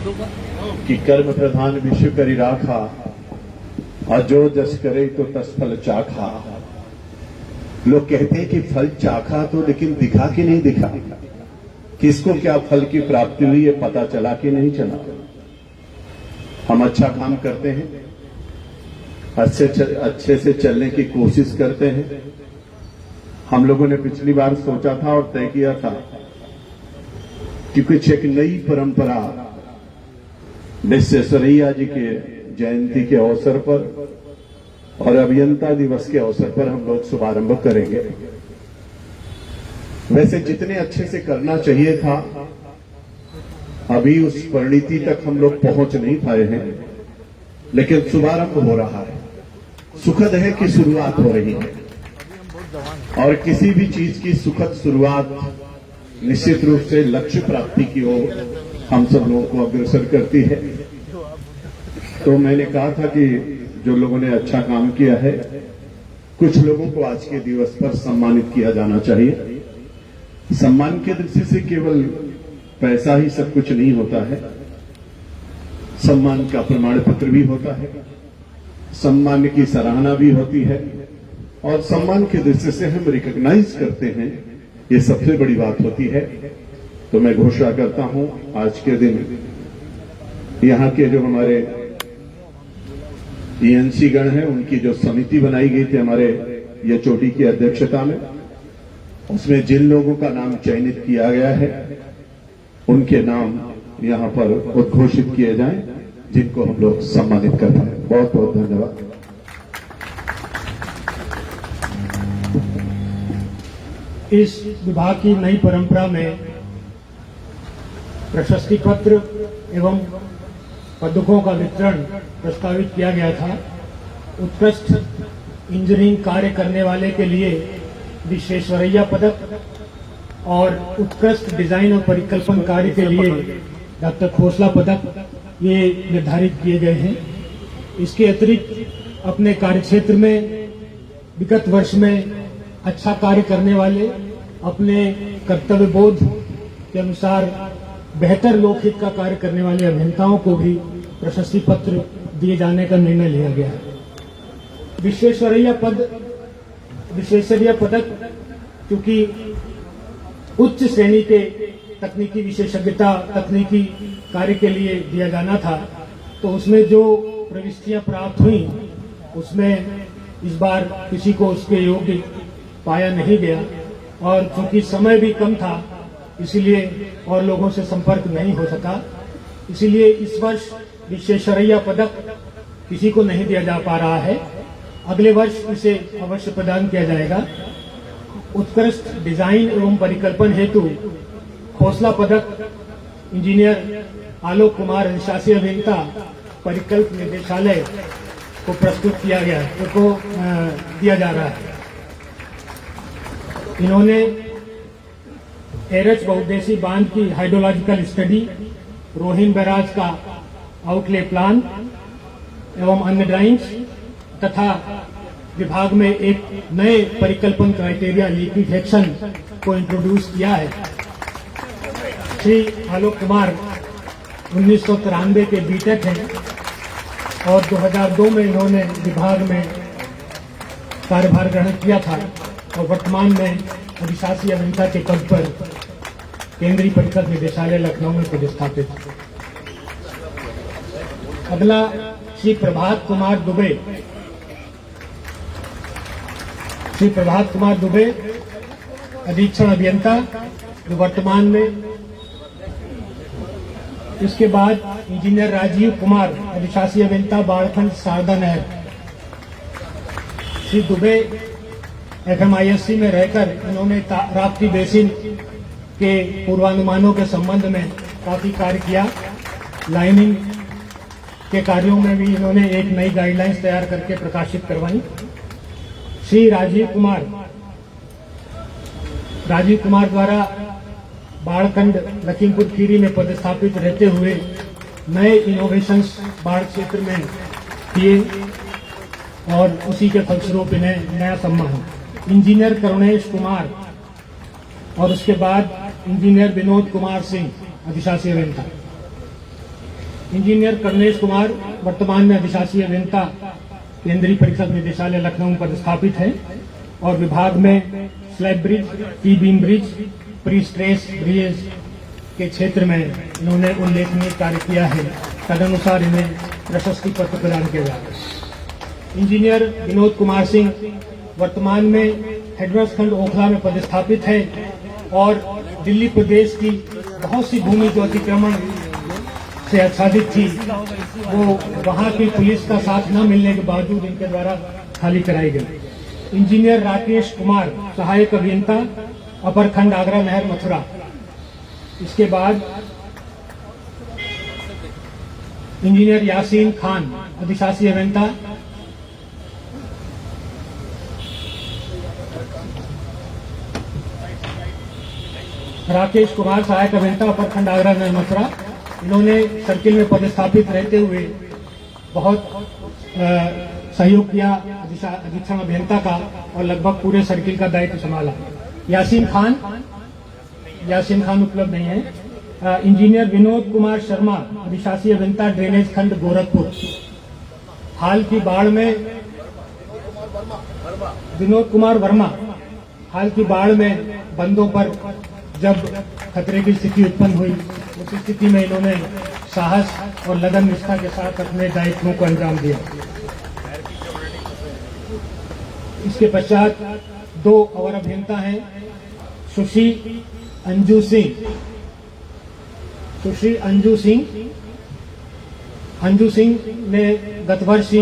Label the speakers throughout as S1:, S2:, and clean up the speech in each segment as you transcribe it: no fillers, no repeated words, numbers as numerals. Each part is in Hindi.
S1: कि कर्म प्रधान विश्व करी राखा, अजो जस करे तो तस फल चाखा। लोग कहते हैं कि फल चाखा तो, लेकिन दिखा कि नहीं दिखा, किसको क्या फल की प्राप्ति हुई, ये पता चला कि नहीं चला। हम अच्छा काम करते हैं, अच्छे से चलने की कोशिश करते हैं। हम लोगों ने पिछली बार सोचा था और तय किया था कि कुछ एक नई परंपरा विश्वेश्वरैया जी के जयंती के अवसर पर और अभियंता दिवस के अवसर पर हम लोग शुभारंभ करेंगे। वैसे जितने अच्छे से करना चाहिए था, अभी उस परिणति तक हम लोग पहुंच नहीं पाए हैं, लेकिन शुभारंभ हो रहा है। सुखद है कि शुरुआत हो रही है, और किसी भी चीज की सुखद शुरुआत निश्चित रूप से लक्ष्य प्राप्ति की ओर हम सब लोगों को अग्रसर करती है। तो मैंने कहा था कि जो लोगों ने अच्छा काम किया है, कुछ लोगों को आज के दिवस पर सम्मानित किया जाना चाहिए। सम्मान की दृष्टि से केवल पैसा ही सब कुछ नहीं होता है, सम्मान का प्रमाण पत्र भी होता है, सम्मान की सराहना भी होती है, और सम्मान की दृष्टि से हम रिकॉग्नाइज करते हैं, ये सबसे बड़ी बात होती है। तो मैं घोषणा करता हूं, आज के दिन यहां के जो हमारे ईएनसी गण हैं, उनकी जो समिति बनाई गई थी हमारे ये चोटी की अध्यक्षता में, उसमें जिन लोगों का नाम चयनित किया गया है, उनके नाम यहां पर उद्घोषित किए जाएं, जिनको हम लोग सम्मानित करते हैं। बहुत बहुत धन्यवाद।
S2: इस विभाग की नई परंपरा में प्रशस्ति पत्र एवं पदकों का वितरण प्रस्तावित किया गया था। उत्कृष्ट इंजीनियरिंग कार्य करने वाले के लिए विश्वेश्वरैया पदक और उत्कृष्ट डिजाइन और परिकल्पन कार्य के लिए डॉक्टर खोसला पदक ये निर्धारित किए गए हैं। इसके अतिरिक्त अपने कार्यक्षेत्र में विगत वर्ष में अच्छा कार्य करने वाले, अपने कर्तव्य बोध के अनुसार बेहतर लोकहित का कार्य करने वाले अभियंताओं को भी प्रशस्ति पत्र दिए जाने का निर्णय लिया गया है। विश्वेश्वरैया पदक क्योंकि उच्च श्रेणी के तकनीकी विशेषज्ञता, तकनीकी कार्य के लिए दिया जाना था, तो उसमें जो प्रविष्टियां प्राप्त हुई, उसमें इस बार किसी को उसके योग्य पाया नहीं गया, और चूंकि समय भी कम था, इसीलिए और लोगों से संपर्क नहीं हो सका। इसीलिए इस वर्ष विश्वेश्वरैया पदक किसी को नहीं दिया जा पा रहा है। अगले वर्ष इसे अवश्य प्रदान किया जाएगा। उत्कृष्ट डिजाइन एवं परिकल्पन हेतु खोसला पदक इंजीनियर आलोक कुमार, अधिशासी अभियंता, परिकल्प निदेशालय को प्रस्तुत किया गया है, को दिया जा रहा है। इन्होंने एरच बहुउद्देशीय बांध की हाइड्रोलॉजिकल स्टडी, रोहिन बैराज का आउटले प्लान एवं अन्य ड्राइंग्स तथा विभाग में एक नए परिकल्पन क्राइटेरिया लिक्विफेक्शन को इंट्रोड्यूस किया है। श्री आलोक कुमार 1993 के बीटेक हैं और 2002 में इन्होंने विभाग में कार्यभार ग्रहण किया था, और वर्तमान में अधिशासी अभियंता के पद पर केंद्रीय परिषद निदेशालय लखनऊ में पदस्थापित। अगला श्री प्रभात कुमार दुबे। श्री प्रभात कुमार दुबे अधीक्षण अभियंता, जो वर्तमान में। इसके बाद इंजीनियर राजीव कुमार, अधिशासी अभियंता, बाड़खंड शारदा नहर। श्री दुबे FMISC में रहकर इन्होंने राप्ती बेसिन के पूर्वानुमानों के संबंध में काफी कार्य किया। लाइनिंग के कार्यों में भी इन्होंने एक नई गाइडलाइंस तैयार करके प्रकाशित करवाई। श्री राजीव कुमार द्वारा बाढ़खंड लखीमपुर खीरी में पदस्थापित रहते हुए नए इनोवेशंस बाढ़ क्षेत्र में किए, और उसी के फलस्वरूप इन्हें नया सम्मान। इंजीनियर करुणेश कुमार, और उसके बाद इंजीनियर विनोद कुमार सिंह, अधिशासी अभियंता। इंजीनियर करुणेश कुमार वर्तमान में अधिशासी अभियंता केंद्रीय परीक्षा निदेशालय लखनऊ में पदस्थापित है और विभाग में slab bridge, T beam bridge, pre stress bridge के क्षेत्र में इन्होंने उल्लेखनीय कार्य किया है। तदनुसार इन्हें प्रशस्ति पत्र प्रदान किया जा रहा है। इंजीनियर विनोद कुमार सिंह वर्तमान में हेडवर्स खंड ओखला में पदस्थापित है और दिल्ली प्रदेश की बहुत सी भूमि जो अतिक्रमण से आच्छादित थी वो वहां की पुलिस का साथ न मिलने के बावजूद इनके द्वारा खाली कराई गई। इंजीनियर राकेश कुमार सहायक अभियंता अपर खंड आगरा नहर मथुरा। इसके बाद इंजीनियर यासीन खान अधिशासी अभियंता राकेश कुमार सहायक अभियंता अपर खंड आगरा नहर मथुरा। इन्होंने सर्किल में पदस्थापित रहते हुए बहुत सहयोग किया अधीक्षण अभियंता का और लगभग पूरे सर्किल का दायित्व संभाला। यासीन खान उपलब्ध नहीं है। इंजीनियर विनोद कुमार शर्मा अधिशासी अभियंता ड्रेनेज खंड गोरखपुर। हाल की बाढ़ में विनोद कुमार वर्मा हाल की बाढ़ में बंदों पर जब खतरे की स्थिति उत्पन्न हुई उस स्थिति में इन्होंने साहस और लगन निष्ठा के साथ अपने दायित्वों को अंजाम दिया। इसके पश्चात दो और अभियंता हैं, सुश्री अंजू सिंह ने गत वर्ष ही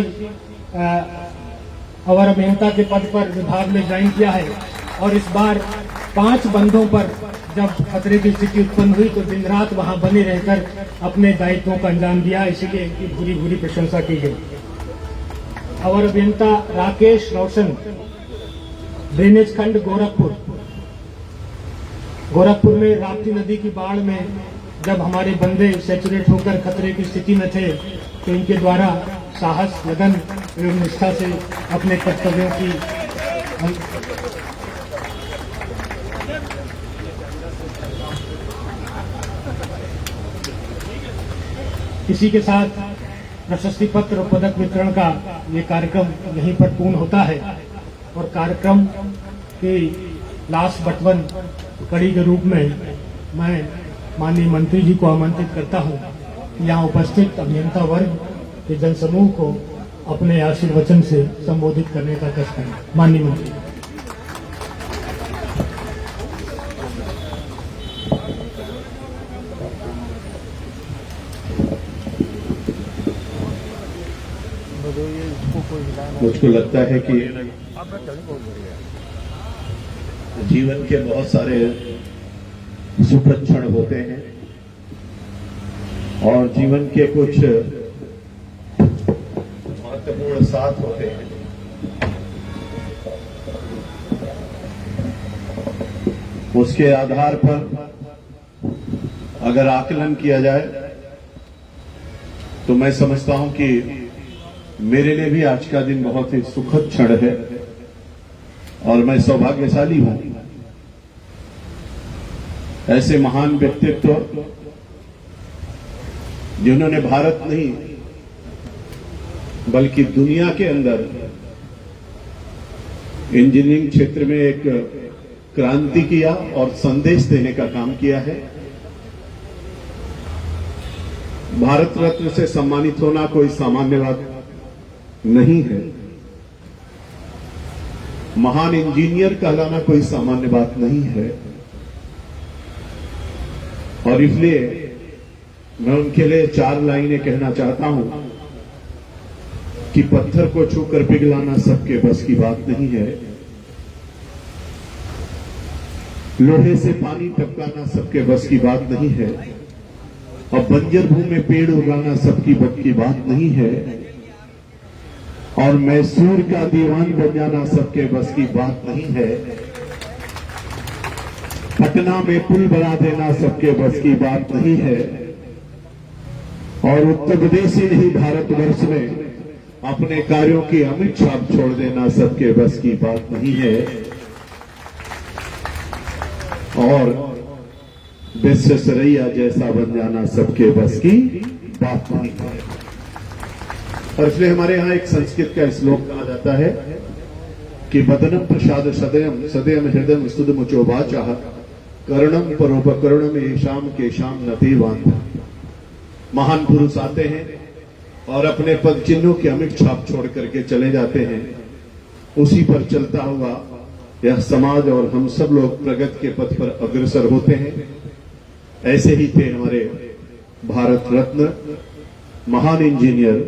S2: अवर अभियंता के पद पर विभाग में ज्वाइन किया है और इस बार 5 बंधों पर जब खतरे की स्थिति उत्पन्न हुई तो दिन रात वहां बने रहकर अपने दायित्वों का अंजाम दिया, इसलिए इनकी भूरी भूरी प्रशंसा की गई। अवर अभियंता राकेश रोशन ड्रेनेज खंड गोरखपुर में राप्ती नदी की बाढ़ में जब हमारे बंदे सैचुरेट होकर खतरे की स्थिति में थे तो इनके द्वारा साहस, लगन एवं निष्ठा से अपने कर्तव्यों की इसी के साथ प्रशस्ति पत्र और पदक वितरण का ये कार्यक्रम यहीं पर पूर्ण होता है और कार्यक्रम के लास्ट बट वन कड़ी के रूप में मैं माननीय मंत्री जी को आमंत्रित करता हूं कि यहाँ उपस्थित अभियंता वर्ग के जनसमूह को अपने आशीर्वचन से संबोधित करने का कष्ट करें। माननीय मंत्री।
S1: मुझको लगता है कि जीवन के बहुत सारे सुखद क्षण होते हैं और जीवन के कुछ महत्वपूर्ण साथ होते हैं। उसके आधार पर अगर आकलन किया जाए तो मैं समझता हूं कि मेरे लिए भी आज का दिन बहुत ही सुखद क्षण है और मैं सौभाग्यशाली हूं ऐसे महान व्यक्तित्व जिन्होंने भारत नहीं बल्कि दुनिया के अंदर इंजीनियरिंग क्षेत्र में एक क्रांति किया और संदेश देने का काम किया है। भारत रत्न से सम्मानित होना कोई सामान्य बात नहीं है। महान इंजीनियर कहलाना कोई सामान्य बात नहीं है और इसलिए मैं उनके लिए 4 लाइनें कहना चाहता हूं कि पत्थर को छूकर पिघलाना सबके बस की बात नहीं है, लोहे से पानी टपकाना सबके बस की बात नहीं है और बंजर भूमि में पेड़ उगाना सबकी बस की बात नहीं है और मैसूर का दीवान बन जाना सबके बस की बात नहीं है, पटना में पुल बना देना सबके बस की बात नहीं है और उत्तर प्रदेश ही नहीं भारतवर्ष में अपने कार्यों की अमिट छाप छोड़ देना सबके बस की बात नहीं है और विश्वेश्वरैया जैसा बन जाना सबके बस की बात नहीं है। और इसलिए हमारे यहाँ एक संस्कृत का श्लोक कहा जाता है कि बदनम प्रसाद सदयम सदयम हृदय स्तुदमुचो वाचा कर्णम परोपकरणम येषाम केशाम नति बांध। महान पुरुष आते हैं और अपने पद चिन्हों की अमिट छाप छोड़ करके चले जाते हैं, उसी पर चलता हुआ यह समाज और हम सब लोग प्रगति के पथ पर अग्रसर होते हैं। ऐसे ही थे हमारे भारत रत्न महान इंजीनियर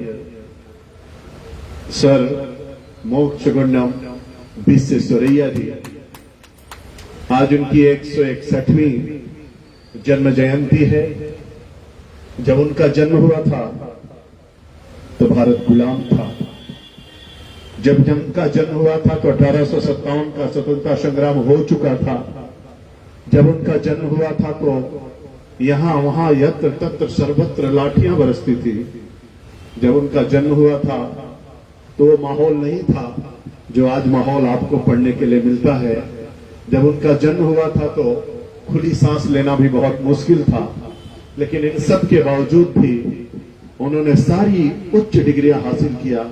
S1: सर मोक्षगुण्यम विश्वेश्वरैया जी। आज उनकी 161वीं जन्म जयंती है। जब उनका जन्म हुआ था तो भारत गुलाम था। जब उनका जन्म हुआ था तो 1857 का स्वतंत्रता संग्राम हो चुका था। जब उनका जन्म हुआ था तो यहां वहां यत्र तत्र सर्वत्र लाठियां बरसती थी। जब उनका जन्म हुआ था तो वो माहौल नहीं था जो आज माहौल आपको पढ़ने के लिए मिलता है। जब उनका जन्म हुआ था तो खुली सांस लेना भी बहुत मुश्किल था, लेकिन इन सब के बावजूद भी उन्होंने सारी उच्च डिग्रियां हासिल किया।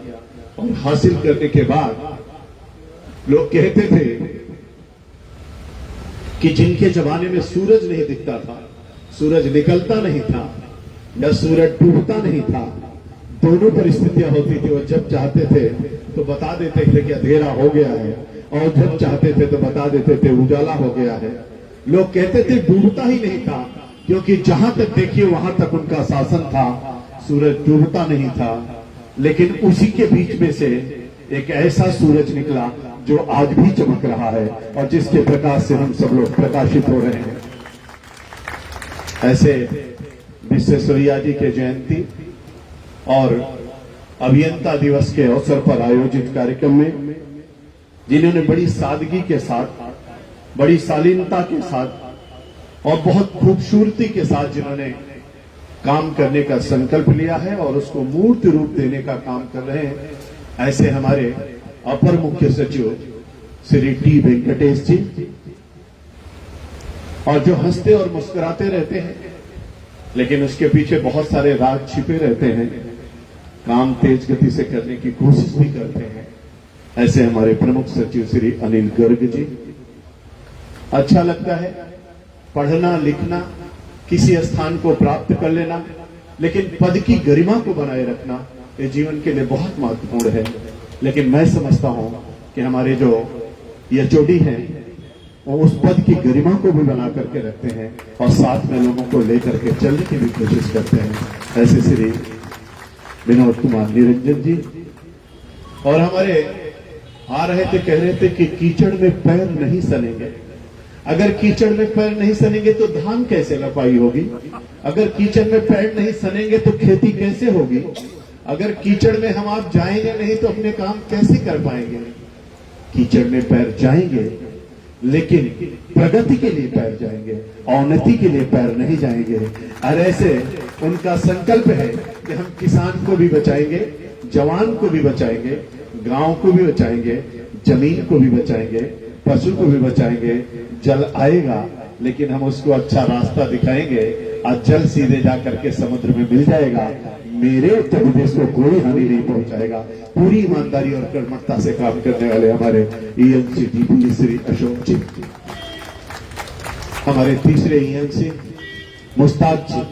S1: और हासिल करने के बाद लोग कहते थे कि जिनके जमाने में सूरज नहीं दिखता था, सूरज निकलता नहीं था या सूरज डूबता नहीं था, दोनों परिस्थितियां होती थी। वो जब चाहते थे तो बता देते थे कि अंधेरा हो गया है, और जब चाहते थे तो बता देते थे उजाला हो गया है। लोग कहते थे डूबता ही नहीं था, क्योंकि जहां तक देखिए वहां तक उनका शासन था, सूरज डूबता नहीं था। लेकिन उसी के बीच में से एक ऐसा सूरज निकला जो आज भी चमक रहा है और जिसके प्रकाश से हम सब लोग प्रकाशित हो रहे हैं। ऐसे विश्वेश्वरैया जी के जयंती और अभियंता दिवस के अवसर पर आयोजित कार्यक्रम में जिन्होंने बड़ी सादगी के साथ, बड़ी शालीनता के साथ और बहुत खूबसूरती के साथ जिन्होंने काम करने का संकल्प लिया है और उसको मूर्त रूप देने का काम कर रहे हैं, ऐसे हमारे अपर मुख्य सचिव श्री टी वेंकटेश जी, और जो हंसते और मुस्कुराते रहते हैं लेकिन उसके पीछे बहुत सारे राज छिपे रहते हैं, काम तेज गति से करने की कोशिश भी करते हैं, ऐसे हमारे प्रमुख सचिव श्री अनिल गर्ग जी। अच्छा लगता है पढ़ना लिखना, किसी स्थान को प्राप्त कर लेना, लेकिन पद की गरिमा को बनाए रखना ये जीवन के लिए बहुत महत्वपूर्ण है। लेकिन मैं समझता हूं कि हमारे जो एचओडी हैं वो उस पद की गरिमा को भी बना करके रखते हैं और साथ में लोगों को लेकर के चलने की भी कोशिश करते हैं। ऐसे श्री विनोद कुमार निरंजन जी। और हमारे आ रहे थे, कह रहे थे कि कीचड़ में पैर नहीं सनेंगे। अगर कीचड़ में पैर नहीं सनेंगे तो धान कैसे लपाई होगी? अगर कीचड़ में पैर नहीं सनेंगे तो खेती कैसे होगी? अगर कीचड़ में हम आप जाएंगे नहीं तो अपने काम कैसे कर पाएंगे? कीचड़ में पैर जाएंगे, लेकिन प्रगति के लिए पैर जाएंगे, अवनति के लिए पैर नहीं जाएंगे। और ऐसे उनका संकल्प है कि हम किसान को भी बचाएंगे, जवान को भी बचाएंगे, गांव को भी बचाएंगे, जमीन को भी बचाएंगे, पशु को भी बचाएंगे। जल आएगा लेकिन हम उसको अच्छा रास्ता दिखाएंगे और जल सीधे जाकर के समुद्र में मिल जाएगा। मेरे उत्तर प्रदेश को कोई हानि नहीं पहुंचाएगा। पूरी ईमानदारी और कर्मठता से काम करने वाले हमारे ईएनसी डीपी श्री अशोक जी, हमारे तीसरे ईएनसी मुस्ताद जी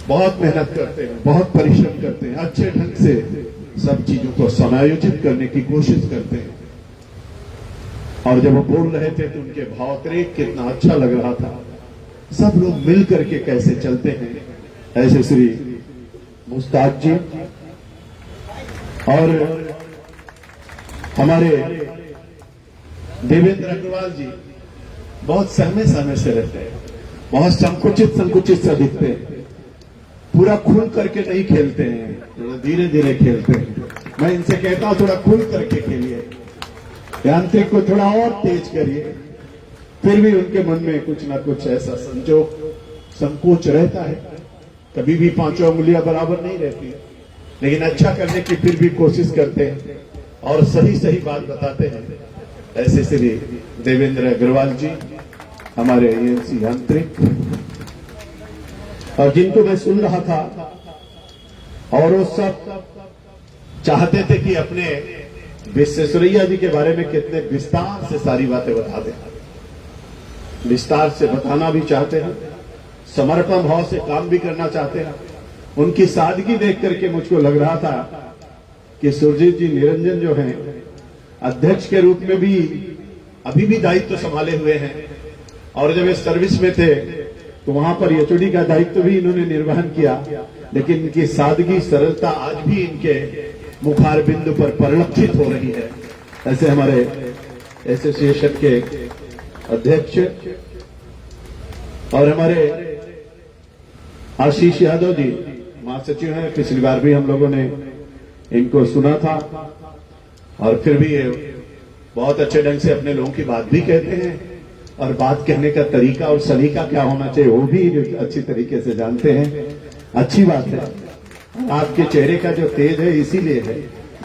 S1: बहुत मेहनत करते हैं, बहुत परिश्रम करते हैं, अच्छे ढंग से सब चीजों को समायोजित करने की कोशिश करते हैं। और जब वो बोल रहे थे तो उनके भावोद्रेक कितना अच्छा लग रहा था। सब लोग मिल करके कैसे चलते हैं, ऐसे श्री मुस्ताद जी। और हमारे देवेंद्र अग्रवाल जी बहुत सहमे सहमे से रहते हैं, बहुत संकुचित से दिखते हैं, पूरा खुल करके नहीं खेलते हैं, थोड़ा धीरे धीरे खेलते हैं। मैं इनसे कहता हूं थोड़ा खुल करके खेलिए, यांत्रिक को थोड़ा और तेज करिए। फिर भी उनके मन में कुछ ना कुछ ऐसा संकोच रहता है। कभी भी पांचों उंगलियां बराबर नहीं रहती, लेकिन अच्छा करने की फिर भी कोशिश करते हैं और सही बात बताते हैं। ऐसे श्री देवेंद्र अग्रवाल जी हमारे एएनसी यांत्रिक। और जिनको मैं सुन रहा था और वो सब चाहते थे कि अपने विश्वेश्वरैया जी के बारे में कितने विस्तार से सारी बातें बता दें। विस्तार से बताना भी चाहते हैं, समर्पण भाव से काम भी करना चाहते हैं। उनकी सादगी देख करके मुझको लग रहा था कि सुरजीत जी निरंजन जो हैं अध्यक्ष के रूप में भी अभी भी दायित्व संभाले हुए हैं, और जब इस सर्विस में थे तो वहां पर एचओडी का दायित्व भी इन्होंने निर्वहन किया, लेकिन इनकी सादगी सरलता आज भी इनके मुखार बिंदु पर परिलक्षित हो रही है। ऐसे हमारे एसोसिएशन के अध्यक्ष और हमारे आशीष यादव जी महासचिव हैं, पिछली बार भी हम लोगों ने इनको सुना था और फिर भी ये बहुत अच्छे ढंग से अपने लोगों की बात भी कहते हैं, और बात कहने का तरीका और सलीका क्या होना चाहिए वो भी अच्छी तरीके से जानते हैं। अच्छी बात है। आपके चेहरे का जो तेज है इसीलिए है,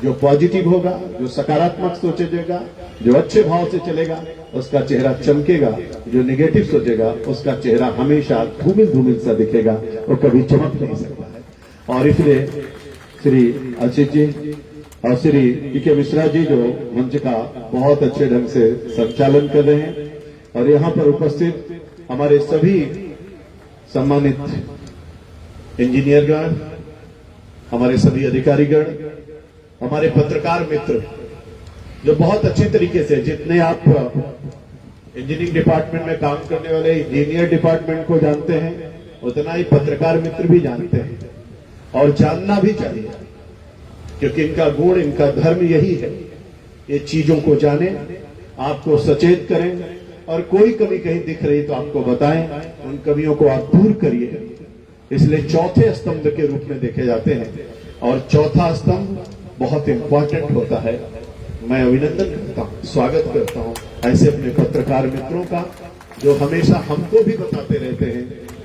S1: जो पॉजिटिव होगा, जो सकारात्मक सोचेगा, जो अच्छे भाव से चलेगा उसका चेहरा चमकेगा, जो निगेटिव सोचेगा उसका चेहरा हमेशा धूमिल धूमिल सा दिखेगा, वो कभी चमक नहीं सकता है। और इसलिए श्री अचित जी और श्री पीके मिश्रा जी जो मंच का बहुत अच्छे ढंग से संचालन कर रहे हैं, और यहाँ पर उपस्थित हमारे सभी सम्मानित इंजीनियरगण, हमारे सभी अधिकारीगण, हमारे पत्रकार मित्र जो बहुत अच्छी तरीके से, जितने आप इंजीनियरिंग डिपार्टमेंट में काम करने वाले इंजीनियर डिपार्टमेंट को जानते हैं उतना ही पत्रकार मित्र भी जानते हैं, और जानना भी चाहिए, क्योंकि इनका गुण, इनका धर्म यही है, ये चीजों को जाने, आपको सचेत करें, और कोई कमी कहीं दिख रही तो आपको बताएं, उन कमियों को आप दूर करिए। इसलिए चौथे स्तंभ के रूप में देखे जाते हैं, और चौथा स्तंभ बहुत इंपॉर्टेंट होता है। मैं अभिनंदन करता हूं, स्वागत करता हूं ऐसे अपने पत्रकार मित्रों का, जो हमेशा हमको भी बताते रहते हैं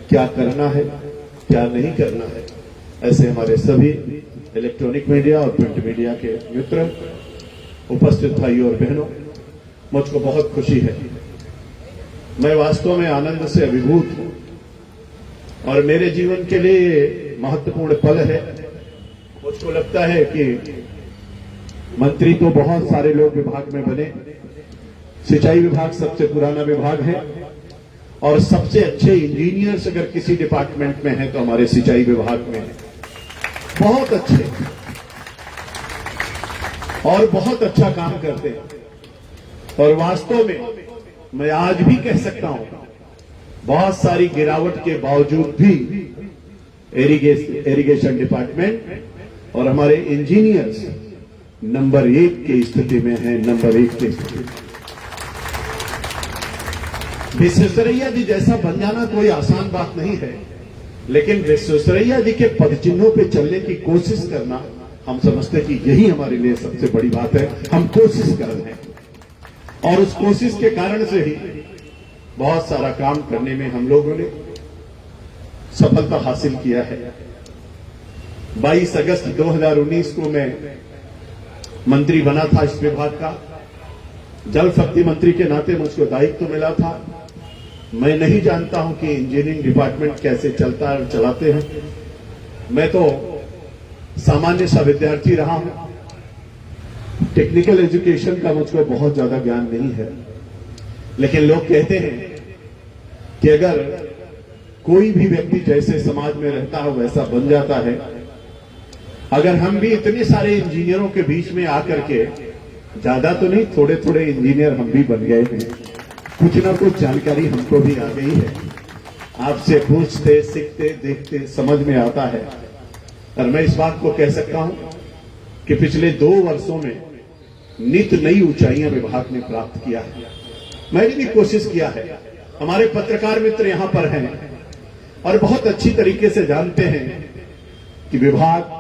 S1: क्या करना है, क्या नहीं करना है। ऐसे हमारे सभी इलेक्ट्रॉनिक मीडिया और प्रिंट मीडिया के मित्र, उपस्थित भाइयों और बहनों, मुझको बहुत खुशी है। मैं वास्तव में आनंद से अभिभूत हूं, और मेरे जीवन के लिए महत्वपूर्ण पल है। मुझको लगता है कि मंत्री तो बहुत सारे लोग विभाग में बने, सिंचाई विभाग सबसे पुराना विभाग है, और सबसे अच्छे इंजीनियर्स अगर किसी डिपार्टमेंट में हैं तो हमारे सिंचाई विभाग में है। बहुत अच्छे और बहुत अच्छा काम करते हैं, और वास्तव में मैं आज भी कह सकता हूं, बहुत सारी गिरावट के बावजूद भी इरिगेशन डिपार्टमेंट और हमारे इंजीनियर्स नंबर 1 की स्थिति में है, नंबर 1 की स्थिति। विश्वेश्वरैया जी जैसा बन जाना कोई आसान बात नहीं है, लेकिन विश्वेश्वरैया जी के पदचिन्हों पे चलने की कोशिश करना, हम समझते कि यही हमारे लिए सबसे बड़ी बात है। हम कोशिश कर रहे हैं, और उस कोशिश के कारण से ही बहुत सारा काम करने में हम लोगों ने सफलता हासिल किया है। 22 अगस्त 2019 को मैं मंत्री बना था इस विभाग का। जल शक्ति मंत्री के नाते मुझको दायित्व मिला था। मैं नहीं जानता हूं कि इंजीनियरिंग डिपार्टमेंट कैसे चलता है और चलाते हैं। मैं तो सामान्य सा विद्यार्थी रहा हूं, टेक्निकल एजुकेशन का मुझको बहुत ज्यादा ज्ञान नहीं है, लेकिन लोग कहते हैं कि अगर कोई भी व्यक्ति जैसे समाज में रहता है वैसा बन जाता है। अगर हम भी इतने सारे इंजीनियरों के बीच में आकर के, ज्यादा तो नहीं, थोड़े थोड़े इंजीनियर हम भी बन गए हैं, कुछ ना कुछ जानकारी हमको भी आ गई है। आपसे पूछते, सीखते, देखते समझ में आता है। और मैं इस बात को कह सकता हूं कि पिछले 2 वर्षों में नित नई ऊंचाइयां विभाग ने प्राप्त किया है। मैंने भी कोशिश किया है। हमारे पत्रकार मित्र यहां पर हैं और बहुत अच्छी तरीके से जानते हैं कि विभाग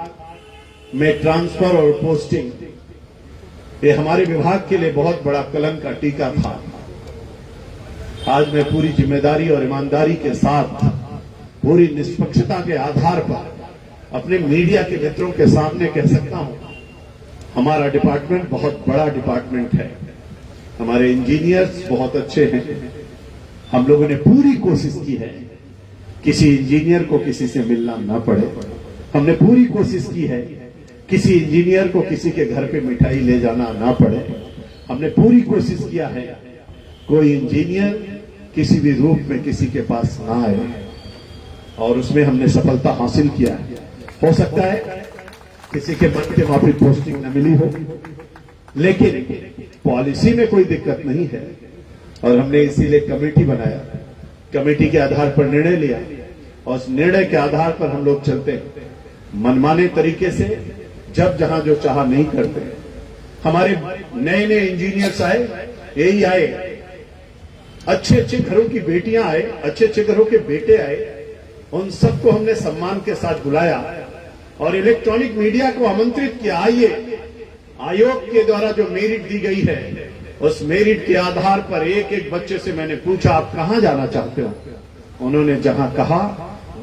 S1: में ट्रांसफर और पोस्टिंग, ये हमारे विभाग के लिए बहुत बड़ा कलंक का टीका था। आज मैं पूरी जिम्मेदारी और ईमानदारी के साथ, पूरी निष्पक्षता के आधार पर अपने मीडिया के मित्रों के सामने कह सकता हूं, हमारा डिपार्टमेंट बहुत बड़ा डिपार्टमेंट है। हमारे इंजीनियर्स बहुत अच्छे हैं। हम लोगों ने पूरी कोशिश की है किसी इंजीनियर को किसी से मिलना ना पड़े। हमने पूरी कोशिश की है किसी इंजीनियर को किसी के घर पे मिठाई ले जाना ना पड़े। हमने पूरी कोशिश किया है कोई इंजीनियर किसी भी रूप में किसी के पास ना आए, और उसमें हमने सफलता हासिल किया है। हो सकता है किसी के मन के माफी पोस्टिंग न मिली हो, लेकिन पॉलिसी में कोई दिक्कत नहीं है, और हमने इसीलिए कमेटी बनाया। कमेटी के आधार पर निर्णय लिया, और उस निर्णय के आधार पर हम लोग चलते हैं। मनमाने तरीके से जब जहां जो चाहा नहीं करते। हमारे नए नए इंजीनियर्स आए, यही आए, अच्छे अच्छे घरों की बेटियां आए, अच्छे अच्छे घरों के बेटे आए, उन सबको हमने सम्मान के साथ बुलाया और इलेक्ट्रॉनिक मीडिया को आमंत्रित किया, आइए। आयोग के द्वारा जो मेरिट दी गई है, उस मेरिट के आधार पर एक एक बच्चे से मैंने पूछा आप कहां जाना चाहते हो। उन्होंने जहां कहा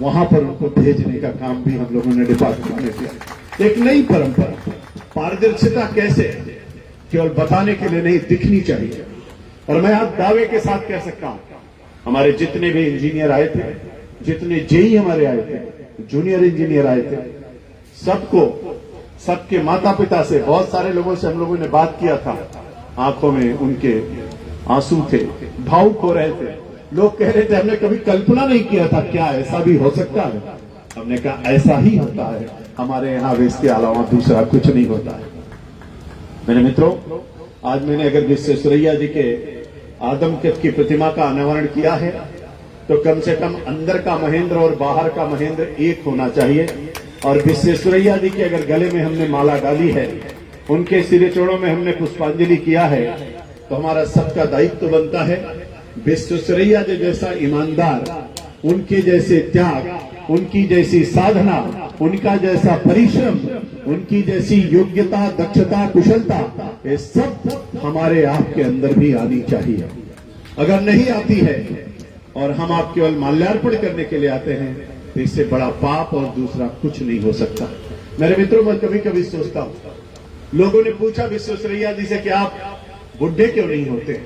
S1: वहां पर उनको भेजने का काम भी हम लोगों ने डिपार्टमेंट में किया। एक नई परंपरा, पारदर्शिता कैसे केवल बताने के लिए नहीं, दिखनी चाहिए। और मैं आप दावे के साथ कह सकता हूं, हमारे जितने भी इंजीनियर आए थे, जितने जेई हमारे आए थे, जूनियर इंजीनियर आए थे, सबको, सबके माता पिता से, बहुत सारे लोगों से हम लोगों ने बात किया था। आंखों में उनके आंसू थे, भावुक हो रहे थे। लोग कह रहे थे हमने कभी कल्पना नहीं किया था, क्या ऐसा भी हो सकता है। हमने कहा ऐसा ही होता है हमारे यहाँ, इसके अलावा दूसरा कुछ नहीं होता है। मेरे मित्रों, आज मैंने अगर विश्वेश्वरैया जी के आदमकद की प्रतिमा का अनावरण किया है, तो कम से कम अंदर का महेंद्र और बाहर का महेंद्र एक होना चाहिए। और विश्वेश्वरैया जी के अगर गले में हमने माला डाली है, उनके सिरे चोड़ों में हमने पुष्पांजलि किया है, तो हमारा सबका दायित्व बनता है विश्वेश्वरैया जी जैसा ईमानदार, उनके जैसे त्याग, उनकी जैसी साधना, उनका जैसा परिश्रम, उनकी जैसी योग्यता, दक्षता, कुशलता, ये सब हमारे आपके अंदर भी आनी चाहिए। अगर नहीं आती है और हम आप केवल माल्यार्पण करने के लिए आते हैं, तो इससे बड़ा पाप और दूसरा कुछ नहीं हो सकता। मेरे मित्रों, मैं कभी कभी सोचता हूं, लोगों ने पूछा विश्वेश्वरैया जी से कि आप बुढ़े क्यों नहीं होते,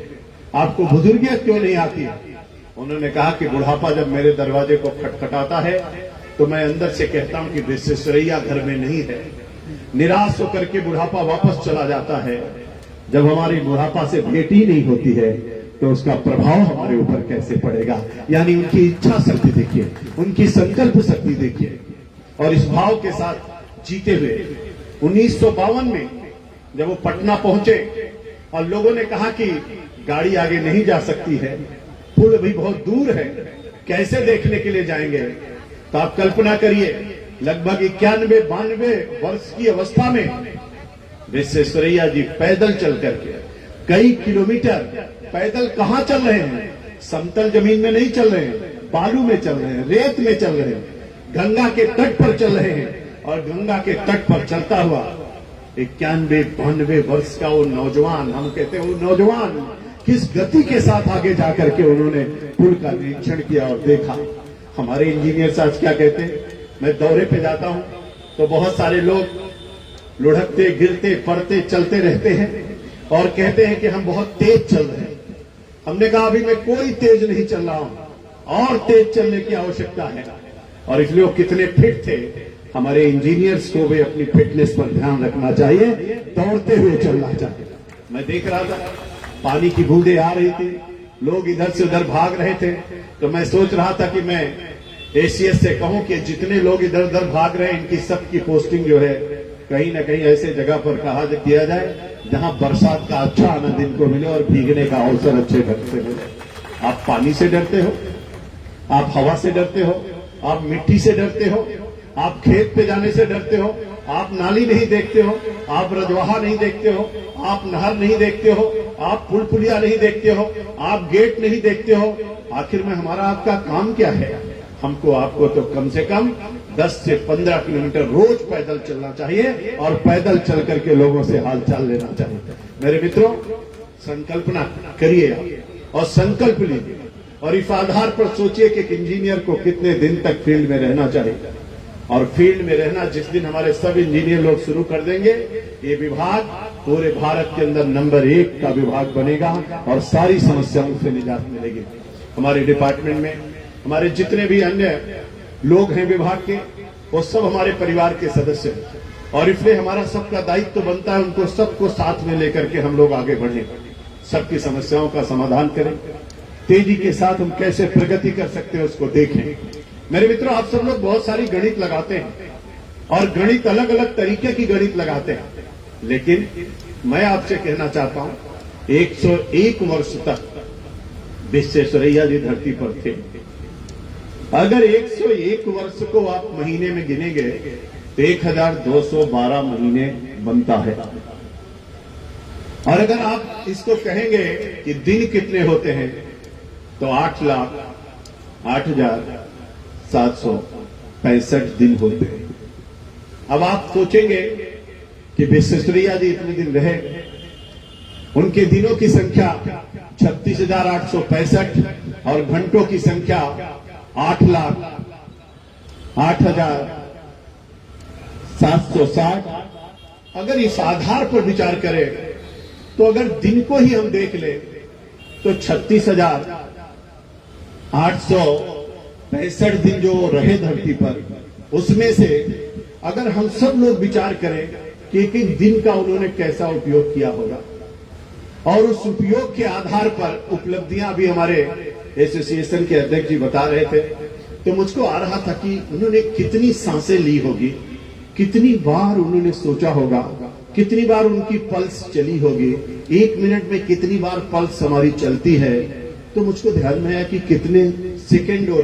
S1: आपको बुजुर्गियत क्यों नहीं आती है। उन्होंने कहा कि बुढ़ापा जब मेरे दरवाजे को खटखटाता है, तो मैं अंदर से कहता हूं कि विश्वेश्वरैया घर में नहीं है। निराश होकर के बुढ़ापा वापस चला जाता है। जब हमारी बुढ़ापा से भेंट ही नहीं होती है, तो उसका प्रभाव हमारे ऊपर कैसे पड़ेगा। यानी उनकी इच्छा शक्ति देखिए, उनकी संकल्प शक्ति देखिए, और इस भाव के साथ जीते हुए 1952 में जब वो पटना पहुंचे और लोगों ने कहा कि गाड़ी आगे नहीं जा सकती है, पुल भी बहुत दूर है, कैसे देखने के लिए जाएंगे। तो आप कल्पना करिए, लगभग 91-92 वर्ष की अवस्था में विश्वेश्वरैया जी पैदल चल करके कई किलोमीटर पैदल कहां चल रहे हैं, समतल जमीन में नहीं चल रहे हैं, बालू में चल रहे हैं, रेत में चल रहे हैं, गंगा के तट पर चल रहे हैं। और गंगा के तट पर चलता हुआ 91-92 वर्ष का वो नौजवान, हम कहते हैं वो नौजवान किस गति के साथ आगे जाकर के उन्होंने पुल का निरीक्षण किया और देखा। हमारे इंजीनियर आज क्या कहते हैं, मैं दौरे पे जाता हूं तो बहुत सारे लोग लुढ़कते, गिरते, पड़ते, चलते रहते हैं और कहते हैं कि हम बहुत तेज चल रहे हैं। हमने कहा अभी मैं कोई तेज नहीं चल रहा हूं, और तेज चलने की आवश्यकता है। और इसलिए वो कितने फिट थे। हमारे इंजीनियर्स को भी अपनी फिटनेस पर ध्यान रखना चाहिए, दौड़ते हुए चलना चाहिए। मैं देख रहा था पानी की बूंदें आ रही थी, लोग इधर से उधर भाग रहे थे, तो मैं सोच रहा था कि मैं एसीएस से कहूं कि जितने लोग इधर उधर भाग रहे हैं, इनकी सबकी पोस्टिंग जो है कहीं ना कहीं ऐसे जगह पर कहा किया जाए जहां बरसात का अच्छा आनंद इनको मिले और भीगने का अवसर अच्छे ढंग से मिले। आप पानी से डरते हो, आप हवा से डरते हो, आप मिट्टी से डरते हो, आप खेत पे जाने से डरते हो, आप नाली नहीं देखते हो, आप रजवाहा नहीं देखते हो, आप नहर नहीं देखते हो, आप पुल पुलिया नहीं देखते हो, आप गेट नहीं देखते हो। आखिर में हमारा आपका काम क्या है। हमको आपको तो कम से कम 10 से 15 किलोमीटर रोज पैदल चलना चाहिए और पैदल चल करके लोगों से हालचाल लेना चाहिए। मेरे मित्रों, संकल्पना करिए और संकल्प लीजिए और इस आधार पर सोचिए कि एक इंजीनियर को कितने दिन तक फील्ड में रहना चाहिए। और फील्ड में रहना जिस दिन हमारे सब इंजीनियर लोग शुरू कर देंगे, ये विभाग पूरे भारत के अंदर नंबर 1 का विभाग बनेगा और सारी समस्याओं से निजात मिलेगी। हमारे डिपार्टमेंट में हमारे जितने भी अन्य लोग हैं विभाग के, वो सब हमारे परिवार के सदस्य हैं और इसलिए हमारा सबका दायित्व तो बनता है उनको सबको साथ में लेकर के हम लोग आगे बढ़ें, सबकी समस्याओं का समाधान करें, तेजी के साथ हम कैसे प्रगति कर सकते हैं उसको देखें। मेरे मित्रों, आप सब लोग बहुत सारी गणित लगाते हैं और गणित अलग अलग तरीके की गणित लगाते हैं, लेकिन मैं आपसे कहना चाहता हूं 101 वर्ष तक विश्वेश्वरैया जी धरती पर थे। अगर 101 वर्ष को आप महीने में गिनेंगे तो 1212 महीने बनता है। और अगर आप इसको कहेंगे कि दिन कितने होते हैं तो 8,08,765 दिन होते हैं। अब आप सोचेंगे कि विश्वेश्वरैया जी इतने दिन रहे, उनके दिनों की संख्या 36,865 और घंटों की संख्या 8,08,760। अगर इस आधार पर विचार करें तो अगर दिन को ही हम देख ले तो 36,865 दिन जो रहे धरती पर, उसमें से अगर हम सब लोग विचार करें कि एक एक दिन का उन्होंने कैसा उपयोग किया होगा और उस उपयोग के आधार पर उपलब्धियां भी हमारे एसोसिएशन के अध्यक्ष जी बता रहे थे, तो मुझको आ रहा था कि उन्होंने कितनी सांसें ली होगी, कितनी बार उन्होंने सोचा होगा, कितनी बार उनकी पल्स चली होगी, 1 मिनट में कितनी बार पल्स हमारी चलती है। तो मुझको ध्यान में आया कि कितने सेकंड और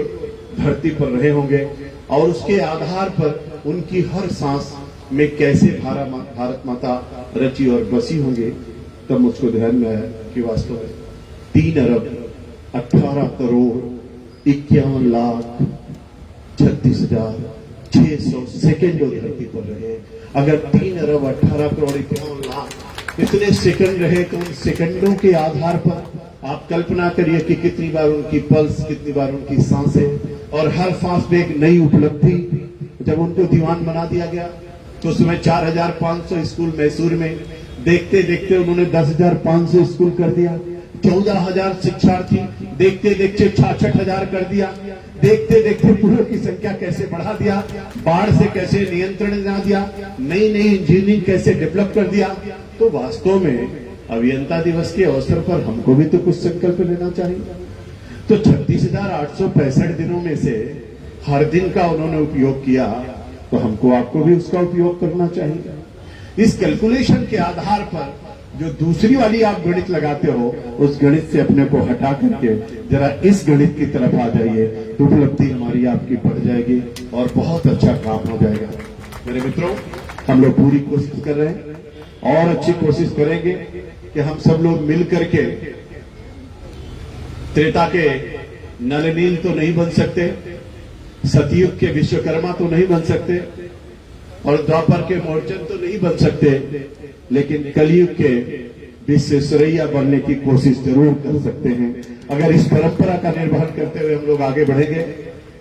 S1: धरती पर रहे होंगे और उसके आधार पर उनकी हर सांस में कैसे भारत माता रची और बसी होंगे। तब मुझको ध्यान में आया कि वास्तव में 3,18,31,36,600 सेकेंड धरती पर रहे। अगर 3,18,51,00,000 इतने सेकंड रहे तो उन सेकंडों के आधार पर आप कल्पना करिए कि कितनी बार उनकी पल्स, कितनी बार उनकी सांसें, और हर सांस में एक नई उपलब्धि। जब उनको दीवान बना दिया गया तो उसमें 4,500 स्कूल मैसूर में, देखते देखते उन्होंने 10,500 स्कूल कर दिया, 14,000 शिक्षार्थी, देखते देखते 66,000 कर दिया, देखते देखते पुलों की संख्या कैसे बढ़ा दिया, बाढ़ से कैसे नियंत्रण बना दिया, नई नई इंजीनियरिंग कैसे डेवलप कर दिया। तो वास्तव में अभियंता दिवस के अवसर पर हमको भी तो कुछ संकल्प लेना चाहिए। तो 36,865 दिनों में से हर दिन का उन्होंने उपयोग किया, तो हमको आपको भी उसका उपयोग करना चाहिए। इस कैलकुलेशन के आधार पर जो दूसरी वाली आप गणित लगाते हो, उस गणित से अपने को हटा करके जरा इस गणित की तरफ आ जाइए, तो उपलब्धि हमारी आपकी बढ़ जाएगी और बहुत अच्छा काम हो जाएगा। मेरे मित्रों, हम लोग पूरी कोशिश कर रहे हैं और अच्छी कोशिश करेंगे कि हम सब लोग मिल करके त्रेता के नल नील तो नहीं बन सकते, सतयुग के विश्वकर्मा तो नहीं बन सकते और द्वापर के मोर्चन तो नहीं बन सकते, लेकिन कलयुग के विश्वेश्वरैया बनने की कोशिश जरूर कर सकते हैं। अगर इस परंपरा का निर्वहन करते हुए हम लोग आगे बढ़ेंगे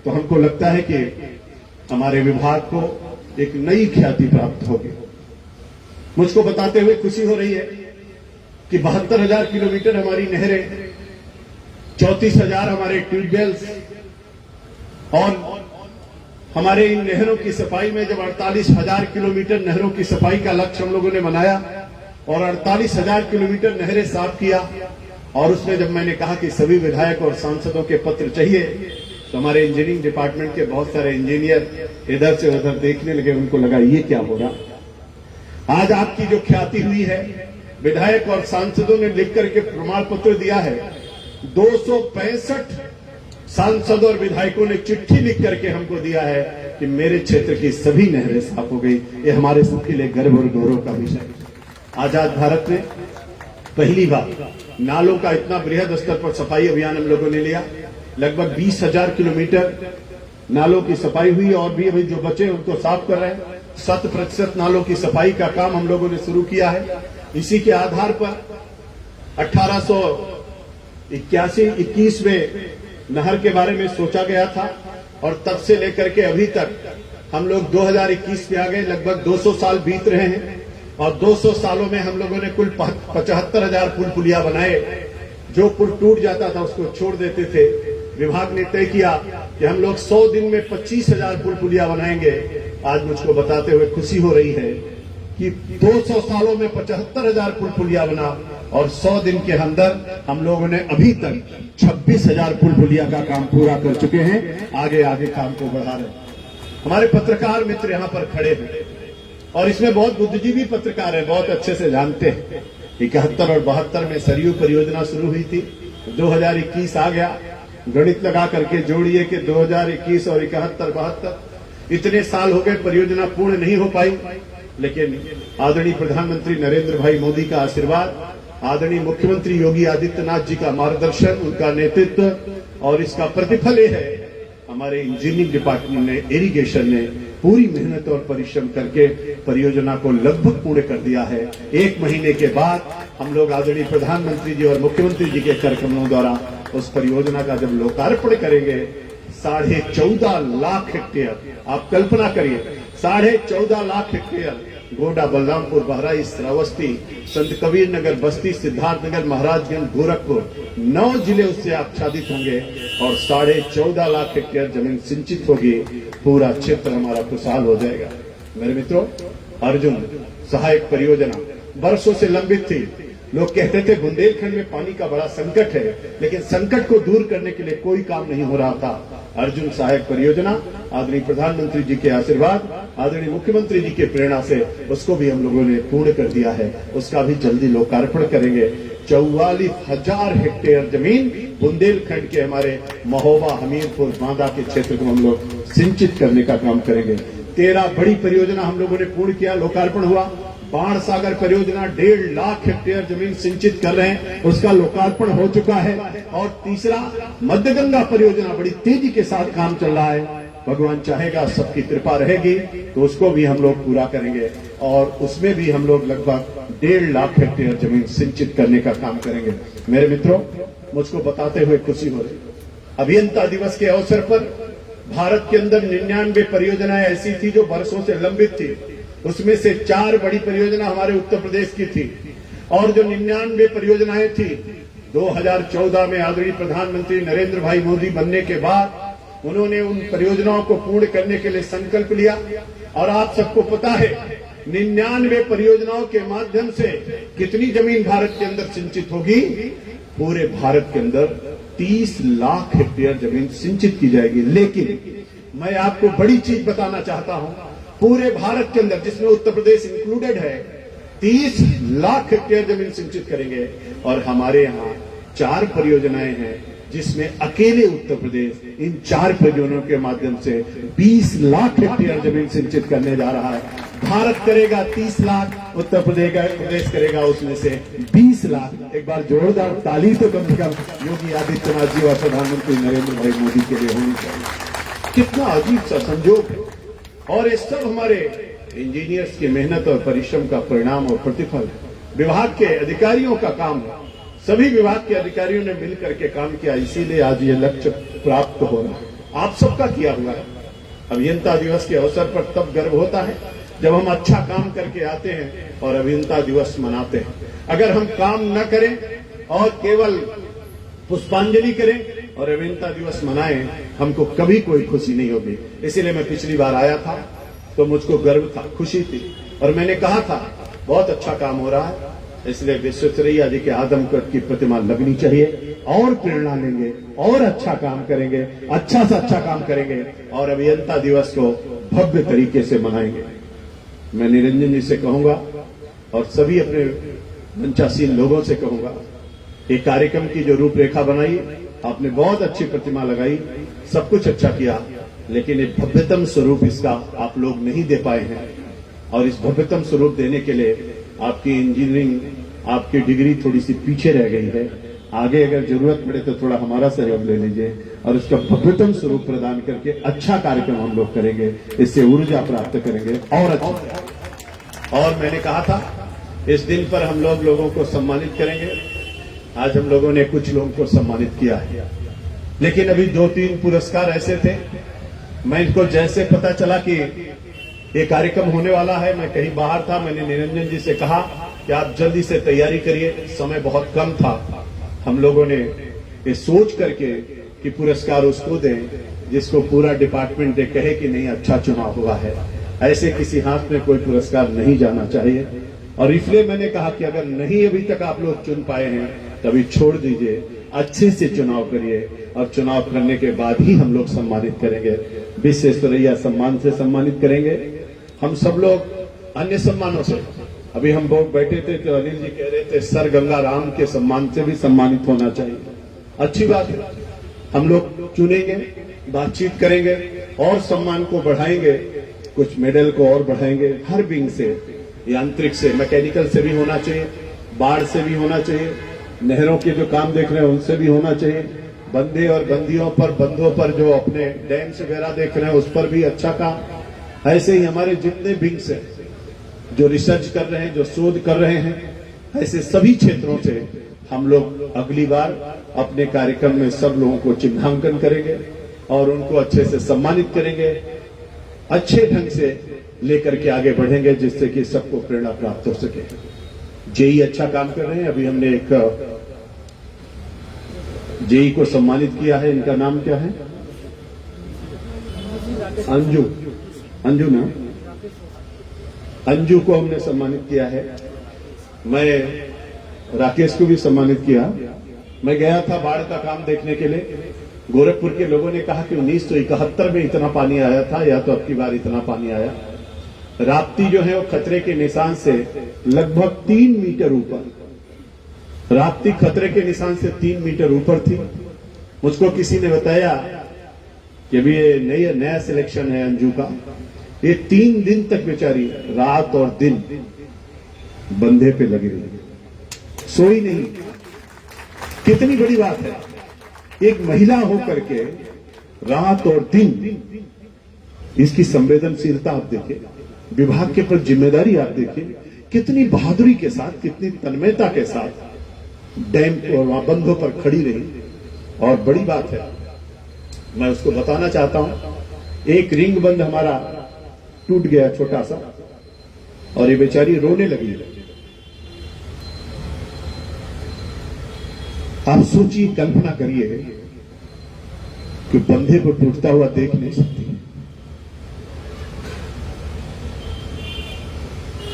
S1: तो हमको लगता है कि हमारे विभाग को एक नई ख्याति प्राप्त होगी। मुझको बताते हुए खुशी हो रही है कि 72,000 किलोमीटर हमारी नहरें, 34,000 हमारे ट्यूबवेल्स, और हमारे इन नहरों की सफाई में जब 48,000 किलोमीटर नहरों की सफाई का लक्ष्य हम लोगों ने बनाया और 48,000 किलोमीटर नहरें साफ किया, और उसमें जब मैंने कहा कि सभी विधायक और सांसदों के पत्र चाहिए, तो हमारे इंजीनियरिंग डिपार्टमेंट के बहुत सारे इंजीनियर इधर से उधर देखने लगे। उनको लगा ये क्या हो रहा। आज आपकी जो ख्याति हुई है, विधायक और सांसदों ने लिख करके प्रमाण पत्र दिया है। 265 सांसद और विधायकों ने चिट्ठी लिख करके हमको दिया है कि मेरे क्षेत्र की सभी नहरें साफ हो गई। ये हमारे सबके लिए गर्व और गौरव का विषय है। आजाद भारत में पहली बार नालों का इतना बृहद स्तर पर सफाई अभियान हम लोगों ने लिया। लगभग 20,000 किलोमीटर नालों की सफाई हुई और भी अभी जो बचे उनको साफ कर रहे हैं। 100% नालों की सफाई का काम हम लोगों ने शुरू किया है। इसी के आधार पर 1881 में नहर के बारे में सोचा गया था और तब से लेकर के अभी तक हम लोग 2021 में आ गए। लगभग 200 साल बीत रहे हैं और 200 सालों में हम लोगों ने कुल 75,000 पुल पुलिया बनाए। जो पुल टूट जाता था उसको छोड़ देते थे विभाग ने तय किया कि हम लोग 100 दिन में 25,000 पुल पुलिया बनाएंगे। आज मुझको बताते हुए खुशी हो रही है कि 200 सालों में 75,000 पुल पुलिया बना और 100 दिन के अंदर हम लोगों ने अभी तक 26,000 पुल पुलिया का काम पूरा कर चुके हैं। आगे आगे काम को बढ़ा रहे हैं। हमारे पत्रकार मित्र यहाँ पर खड़े हैं और इसमें बहुत बुद्धिजीवी पत्रकार हैं, बहुत अच्छे से जानते हैं। 71 और 72 में सरयू परियोजना शुरू हुई थी, 2021 आ गया। गणित लगा करके जोड़िए कि 2021 और 71, 72 इतने साल हो गए, परियोजना पूर्ण नहीं हो पाई। लेकिन आदरणीय प्रधानमंत्री नरेंद्र भाई मोदी का आशीर्वाद, आदरणीय मुख्यमंत्री योगी आदित्यनाथ जी का मार्गदर्शन, उनका नेतृत्व और इसका प्रतिफल ये है हमारे इंजीनियरिंग डिपार्टमेंट ने, इरिगेशन ने पूरी मेहनत और परिश्रम करके परियोजना को लगभग पूर्ण कर दिया है। 1 महीने के बाद हम लोग आदरणीय प्रधानमंत्री जी और मुख्यमंत्री जी के कार्यक्रमों द्वारा उस परियोजना का जब लोकार्पण करेंगे, 14.5 लाख हेक्टेयर, आप कल्पना करिए 14.5 लाख हेक्टेयर, गोड्डा, बलरामपुर, बहराइच, श्रावस्ती, संत कबीर नगर, बस्ती, सिद्धार्थनगर, महाराजगंज, गोरखपुर, 9 जिले उससे आच्छादित होंगे और 14.5 लाख हेक्टेयर जमीन सिंचित होगी। पूरा क्षेत्र हमारा खुशहाल हो जाएगा। मेरे मित्रों, अर्जुन सहायक परियोजना वर्षों से लंबित थी। लोग कहते थे बुंदेलखंड में पानी का बड़ा संकट है, लेकिन संकट को दूर करने के लिए कोई काम नहीं हो रहा था। अर्जुन सहायक परियोजना आदरणीय प्रधानमंत्री जी के आशीर्वाद, आदरणीय मुख्यमंत्री जी के प्रेरणा से उसको भी हम लोगों ने पूर्ण कर दिया है। उसका भी जल्दी लोकार्पण करेंगे। 44,000 हेक्टेयर जमीन बुंदेलखंड के हमारे महोबा, हमीरपुर, बांदा के क्षेत्र को हम लोग सिंचित करने का काम करेंगे। 13 बड़ी परियोजना हम लोगों ने पूर्ण किया, लोकार्पण हुआ। बाण सागर परियोजना 1.5 लाख हेक्टेयर जमीन सिंचित कर रहे हैं, उसका लोकार्पण हो चुका है। और तीसरा मध्यगंगा परियोजना बड़ी तेजी के साथ काम चल रहा है। भगवान चाहेगा, सबकी कृपा रहेगी तो उसको भी हम लोग पूरा करेंगे और उसमें भी हम लोग लगभग 1.5 लाख हेक्टेयर जमीन सिंचित करने का काम करेंगे। मेरे मित्रों, मुझको बताते हुए खुशी हो रही, अभियंता दिवस के अवसर पर भारत के अंदर 99 परियोजनाएं ऐसी थी जो वर्षों से लंबित थी। उसमें से 4 बड़ी परियोजना हमारे उत्तर प्रदेश की थी और जो 99 परियोजनाएं थी 2014 में आदरणीय प्रधानमंत्री नरेंद्र भाई मोदी बनने के बाद उन्होंने उन परियोजनाओं को पूर्ण करने के लिए संकल्प लिया। और आप सबको पता है 99 परियोजनाओं के माध्यम से कितनी जमीन भारत के अंदर सिंचित होगी? पूरे भारत के अंदर 30 लाख हेक्टेयर जमीन सिंचित की जाएगी। लेकिन मैं आपको बड़ी चीज बताना चाहता हूं, पूरे भारत के अंदर, जिसमें उत्तर प्रदेश इंक्लूडेड है, 30 लाख हेक्टेयर जमीन सिंचित करेंगे। और हमारे यहाँ 4 परियोजनाएं हैं जिसमें अकेले उत्तर प्रदेश इन 4 परियोजनाओं के माध्यम से 20 लाख हेक्टेयर जमीन सिंचित करने जा रहा है। भारत करेगा 30 लाख, उत्तर प्रदेश करेगा उसमें से 20 लाख। एक बार जोरदार ताली तो कम से कम योगी आदित्यनाथ जी और प्रधानमंत्री नरेंद्र भाई मोदी के लिए होनी चाहिए। कितना अजीब सा संजोग है। और ये सब हमारे इंजीनियर्स की मेहनत और परिश्रम का परिणाम और प्रतिफल है। विभाग के अधिकारियों का काम है, सभी विभाग के अधिकारियों ने मिलकर के काम किया, इसीलिए आज ये लक्ष्य प्राप्त हो रहा है। आप सबका किया हुआ है। अभियंता दिवस के अवसर पर तब गर्व होता है जब हम अच्छा काम करके आते हैं और अभियंता दिवस मनाते हैं। अगर हम काम न करें और केवल पुष्पांजलि करें और अभियंता दिवस मनाएं, हमको कभी कोई खुशी नहीं होगी। इसीलिए मैं पिछली बार आया था तो मुझको गर्व था, खुशी थी और मैंने कहा था बहुत अच्छा काम हो रहा है, इसलिए विश्वेश्वरैया जी के आदमकद की प्रतिमा लगनी चाहिए और प्रेरणा लेंगे और अच्छा काम करेंगे, अच्छा से अच्छा काम करेंगे और अभियंता दिवस को भव्य तरीके से मनाएंगे। मैं निरंजन जी से कहूंगा और सभी अपने मंचासीन लोगों से कहूंगा, एक कार्यक्रम की जो रूपरेखा बनाई, आपने बहुत अच्छी प्रतिमा लगाई, सब कुछ अच्छा किया, लेकिन एक भव्यतम स्वरूप इसका आप लोग नहीं दे पाए हैं। और इस भव्यतम स्वरूप देने के लिए आपकी इंजीनियरिंग, आपकी डिग्री थोड़ी सी पीछे रह गई है। आगे अगर जरूरत पड़े तो थोड़ा हमारा सहयोग ले लीजिए और उसका भव्यतम स्वरूप प्रदान करके अच्छा कार्यक्रम हम लोग करेंगे, इससे ऊर्जा प्राप्त करेंगे और अच्छा। और मैंने कहा था इस दिन पर हम लोगों को सम्मानित करेंगे। आज हम लोगों ने कुछ लोगों को सम्मानित किया है, लेकिन अभी 2-3 पुरस्कार ऐसे थे, मैं इनको जैसे पता चला कि ये कार्यक्रम होने वाला है, मैं कहीं बाहर था, मैंने निरंजन जी से कहा कि आप जल्दी से तैयारी करिए, समय बहुत कम था। हम लोगों ने ये सोच करके कि पुरस्कार उसको दें जिसको पूरा डिपार्टमेंट दे कहे कि नहीं अच्छा चुनाव हुआ है। ऐसे किसी हाथ में कोई पुरस्कार नहीं जाना चाहिए। और इसलिए मैंने कहा कि अगर नहीं अभी तक आप लोग चुन पाए हैं तभी छोड़ दीजिए, अच्छे से चुनाव करिए और चुनाव करने के बाद ही हम लोग सम्मानित करेंगे। विश्वेश्वरैया सम्मान से सम्मानित करेंगे। हम सब लोग अन्य सम्मानों से, अभी हम लोग बैठे थे तो अनिल जी कह रहे थे सर गंगाराम के सम्मान से भी सम्मानित होना चाहिए। अच्छी बात है, हम लोग चुनेंगे, बातचीत करेंगे और सम्मान को बढ़ाएंगे, कुछ मेडल को और बढ़ाएंगे। हर विंग से, यांत्रिक से, मैकेनिकल से भी होना चाहिए, बाढ़ से भी होना चाहिए, नहरों के जो काम देख रहे हैं उनसे भी होना चाहिए, बंदे और बंदियों पर, बंदों पर जो अपने डैम्स वगैरह देख रहे हैं उस पर भी अच्छा काम। ऐसे ही हमारे जितने विंग्स हैं जो रिसर्च कर रहे हैं, जो शोध कर रहे हैं, ऐसे सभी क्षेत्रों से हम लोग अगली बार अपने कार्यक्रम में सब लोगों को चिन्हांकन करेंगे और उनको अच्छे से सम्मानित करेंगे, अच्छे ढंग से लेकर के आगे बढ़ेंगे जिससे कि सबको प्रेरणा प्राप्त हो सके। जेई अच्छा काम कर रहे हैं। अभी हमने एक जेई को सम्मानित किया है। इनका नाम क्या है? अंजू ना, अंजू को हमने सम्मानित किया है। मैं राकेश को भी सम्मानित किया। मैं गया था बाढ़ का काम देखने के लिए। गोरखपुर के लोगों ने कहा कि 1971 में इतना पानी आया था या तो अब की बार इतना पानी आया। राप्ती जो है वो खतरे के निशान से लगभग 3 मीटर ऊपर, राप्ती खतरे के निशान से 3 मीटर ऊपर थी। मुझको किसी ने बताया कि अभी ये नया सिलेक्शन है अंजू का। ये 3 दिन तक बेचारी रात और दिन बंधे पे लगी रही, सोई नहीं। कितनी बड़ी बात है, एक महिला होकर के रात और दिन, इसकी संवेदनशीलता आप देखिए, विभाग के प्रति जिम्मेदारी आप देखिए, कितनी बहादुरी के साथ, कितनी तन्मयता के साथ डैम और वहां बंधों पर खड़ी रही। और बड़ी बात है, मैं उसको बताना चाहता हूं, एक रिंग बंद हमारा टूट गया छोटा सा और ये बेचारी रोने लगी। आप सोचिए, कल्पना करिए कि बंधे को टूटता हुआ देख नहीं सकती।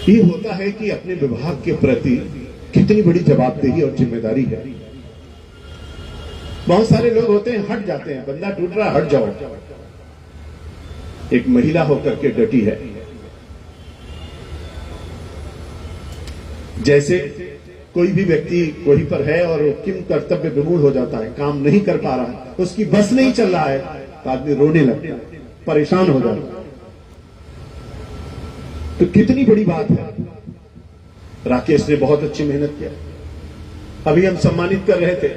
S1: ये होता है कि अपने विभाग के प्रति कितनी बड़ी जवाबदेही और जिम्मेदारी है। बहुत सारे लोग होते हैं हट जाते हैं, बंदा टूट रहा हट जाओ। एक महिला होकर के डटी है। जैसे कोई भी व्यक्ति वहीं पर है और किम कर्तव्य विमूढ़ हो जाता है, काम नहीं कर पा रहा है, उसकी बस नहीं चल रहा है, तो आदमी रोने लगता है, परेशान हो जाता है। तो कितनी बड़ी बात है। राकेश ने बहुत अच्छी मेहनत किया। अभी हम सम्मानित कर रहे थे,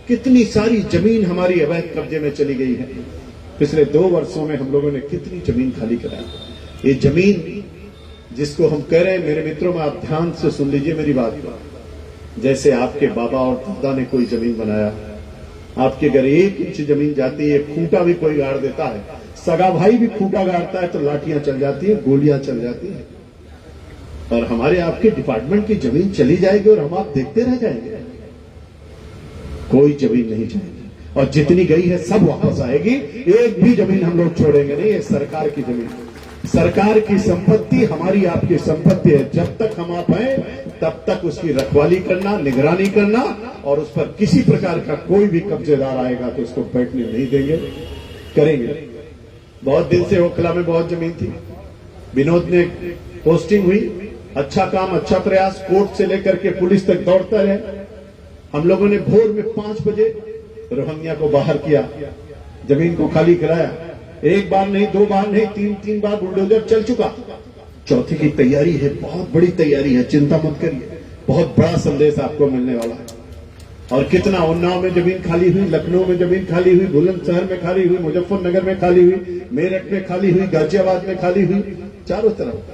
S1: कितनी सारी जमीन हमारी अवैध कब्जे में चली गई है। पिछले 2 वर्षों में हम लोगों ने कितनी जमीन खाली कराई। ये जमीन जिसको हम कह रहे हैं, मेरे मित्रों में आप ध्यान से सुन लीजिए मेरी बात को। जैसे आपके बाबा और दादा ने कोई जमीन बनाया, आपके घर 1 इंच जमीन जाती है, खूंटा भी कोई गाड़ देता है, सगा भाई भी खूंटा गाड़ता है तो लाठियां चल जाती है, गोलियां चल जाती है। और हमारे आपके डिपार्टमेंट की जमीन चली जाएगी और हम आप देखते रह जाएंगे। कोई जमीन नहीं जाएगी और जितनी गई है सब वापस आएगी। एक भी जमीन हम लोग छोड़ेंगे नहीं। ये सरकार की जमीन, सरकार की संपत्ति हमारी आपकी संपत्ति है। जब तक हम आप हैं तब तक उसकी रखवाली करना, निगरानी करना, और उस पर किसी प्रकार का कोई भी कब्जेदार आएगा तो उसको बैठने नहीं देंगे, करेंगे। बहुत दिन से ओखला में बहुत जमीन थी, विनोद ने पोस्टिंग हुई, अच्छा काम, अच्छा प्रयास, कोर्ट से लेकर के पुलिस तक दौड़ता रहे। हम लोगों ने भोर में 5 बजे रोहंग्या को बाहर किया, जमीन को खाली कराया। 1 बार नहीं, 2 बार नहीं, 3 बार बुलडोजर चल चुका। चौथे की तैयारी है, बहुत बड़ी तैयारी है, चिंता मत करिए, बहुत बड़ा संदेश आपको मिलने वाला है। और कितना उन्नाव में जमीन खाली हुई, लखनऊ में जमीन खाली हुई, बुलंदशहर में खाली हुई, मुजफ्फरनगर में खाली हुई, मेरठ में खाली हुई, गाजियाबाद में खाली हुई, चारों तरफ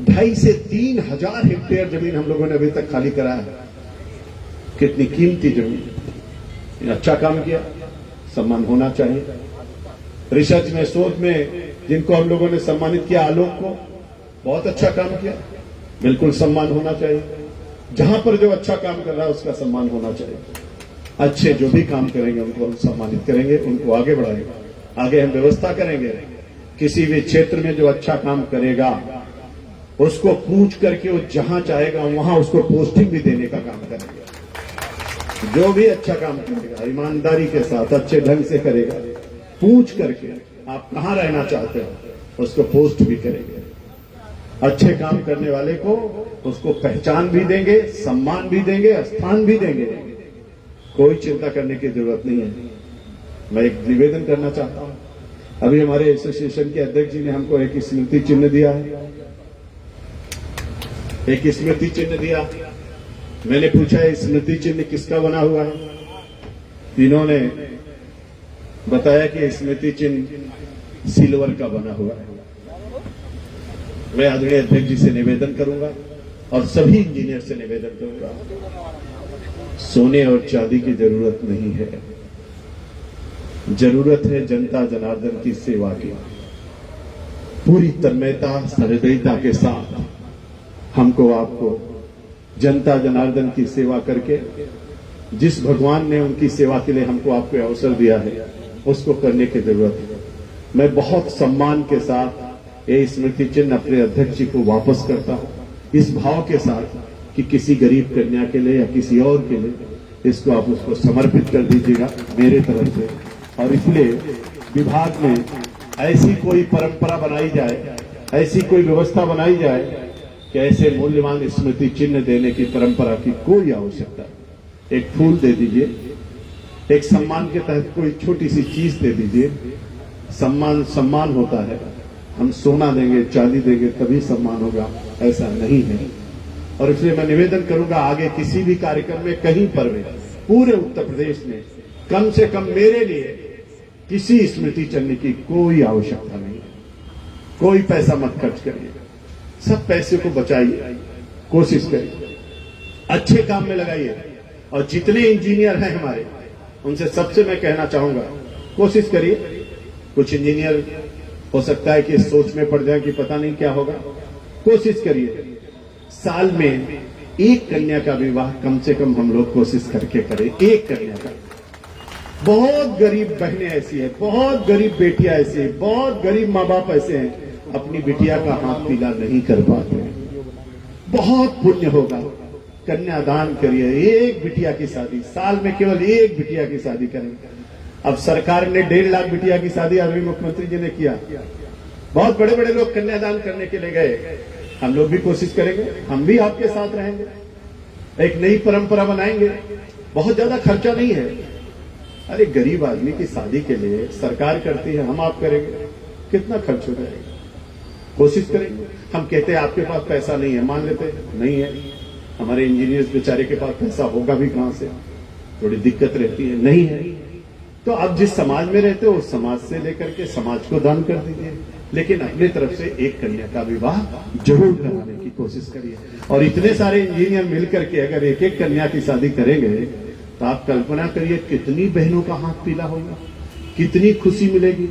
S1: 2,500 से 3,000 हेक्टेयर जमीन हम लोगों ने अभी तक खाली कराया है। कितनी कीमती जमीन। अच्छा काम किया, सम्मान होना चाहिए। रिसर्च में, शोध में जिनको हम लोगों ने सम्मानित किया, आलोक को, बहुत अच्छा काम किया, बिल्कुल सम्मान होना चाहिए। जहां पर जो अच्छा काम कर रहा है उसका सम्मान होना चाहिए। अच्छे जो भी काम करेंगे उनको हम सम्मानित करेंगे, उनको आगे बढ़ाएंगे। आगे हम व्यवस्था करेंगे, किसी भी क्षेत्र में जो अच्छा काम करेगा उसको पूछ करके वो जहां चाहेगा वहां उसको पोस्टिंग भी देने का काम करेंगे। जो भी अच्छा काम करेगा ईमानदारी के साथ अच्छे ढंग से करेगा, पूछ करके आप कहां रहना चाहते हो उसको पोस्ट भी करेंगे। अच्छे काम करने वाले को उसको पहचान भी देंगे, सम्मान भी देंगे, स्थान भी देंगे। कोई चिंता करने की जरूरत नहीं है। मैं एक निवेदन करना चाहता हूं। अभी हमारे एसोसिएशन के अध्यक्ष जी ने हमको एक स्मृति चिन्ह दिया है, एक स्मृति चिन्ह दिया। मैंने पूछा है स्मृति चिन्ह किसका बना हुआ है? इन्होंने बताया कि स्मृति चिन्ह सिल्वर का बना हुआ है। मैं आदरणीय अध्यक्ष जी से निवेदन करूंगा और सभी इंजीनियर से निवेदन करूंगा, सोने और चांदी की जरूरत नहीं है, जरूरत है जनता जनार्दन की सेवा की। पूरी तन्मयता सहृदयता के साथ हमको आपको जनता जनार्दन की सेवा करके जिस भगवान ने उनकी सेवा के लिए हमको आपको अवसर दिया है उसको करने की जरूरत है। मैं बहुत सम्मान के साथ ये स्मृति चिन्ह अपने अध्यक्ष जी को वापस करता हूं, इस भाव के साथ कि किसी गरीब कन्या के लिए या किसी और के लिए इसको आप उसको समर्पित कर दीजिएगा मेरे तरफ से। और इसलिए विभाग में ऐसी कोई परंपरा बनाई जाए, ऐसी कोई व्यवस्था बनाई जाए कि ऐसे मूल्यवान स्मृति चिन्ह देने की परंपरा की कोई आवश्यकता नहीं। एक फूल दे दीजिए, एक सम्मान के तहत कोई छोटी सी चीज दे दीजिए। सम्मान होता है, हम सोना देंगे चांदी देंगे तभी सम्मान होगा, ऐसा नहीं है। और इसलिए मैं निवेदन करूंगा आगे किसी भी कार्यक्रम में कहीं पर भी पूरे उत्तर प्रदेश में कम से कम मेरे लिए किसी स्मृति चिन्ह की कोई आवश्यकता नहीं है। कोई पैसा मत खर्च करिए, सब पैसे को बचाइए, कोशिश करिए, अच्छे काम में लगाइए। और जितने इंजीनियर हैं हमारे उनसे सबसे मैं कहना चाहूंगा कोशिश करिए। कुछ इंजीनियर हो सकता है कि सोच में पड़ जाए कि पता नहीं क्या होगा, कोशिश करिए साल में एक कन्या का विवाह कम से कम हम लोग कोशिश करके करें, एक कन्या का। बहुत गरीब बहनें ऐसी हैं, बहुत गरीब बेटियां ऐसी हैं, बहुत गरीब माँ बाप ऐसे हैं अपनी बिटिया का हाथ पीला नहीं कर पाते। बहुत पुण्य होगा, कन्यादान करिए। एक बिटिया की शादी साल में, केवल एक बिटिया की शादी करेंगे। अब सरकार ने 1.5 लाख बिटिया की शादी अभी मुख्यमंत्री जी ने किया। बहुत बड़े बड़े लोग कन्यादान करने के लिए गए। हम लोग भी कोशिश करेंगे, हम भी आपके साथ रहेंगे, एक नई परंपरा बनाएंगे। बहुत ज्यादा खर्चा नहीं है। अरे गरीब आदमी की शादी के लिए सरकार करती है, हम आप करेंगे, कितना खर्च हो जाएगा? कोशिश करेंगे। हम कहते हैं आपके पास पैसा नहीं है, मान लेते नहीं है। हमारे इंजीनियर्स बेचारे के पास पैसा होगा भी कहां से, थोड़ी दिक्कत रहती है, नहीं है। तो आप जिस समाज में रहते हो उस समाज से लेकर के समाज को दान कर दीजिए, लेकिन अपनी तरफ से एक कन्या का विवाह जरूर कराने की कोशिश करिए। और इतने सारे इंजीनियर मिलकर के अगर एक एक कन्या की शादी करेंगे तो आप कल्पना करिए कितनी बहनों का हाथ पीला होगा, कितनी खुशी मिलेगी,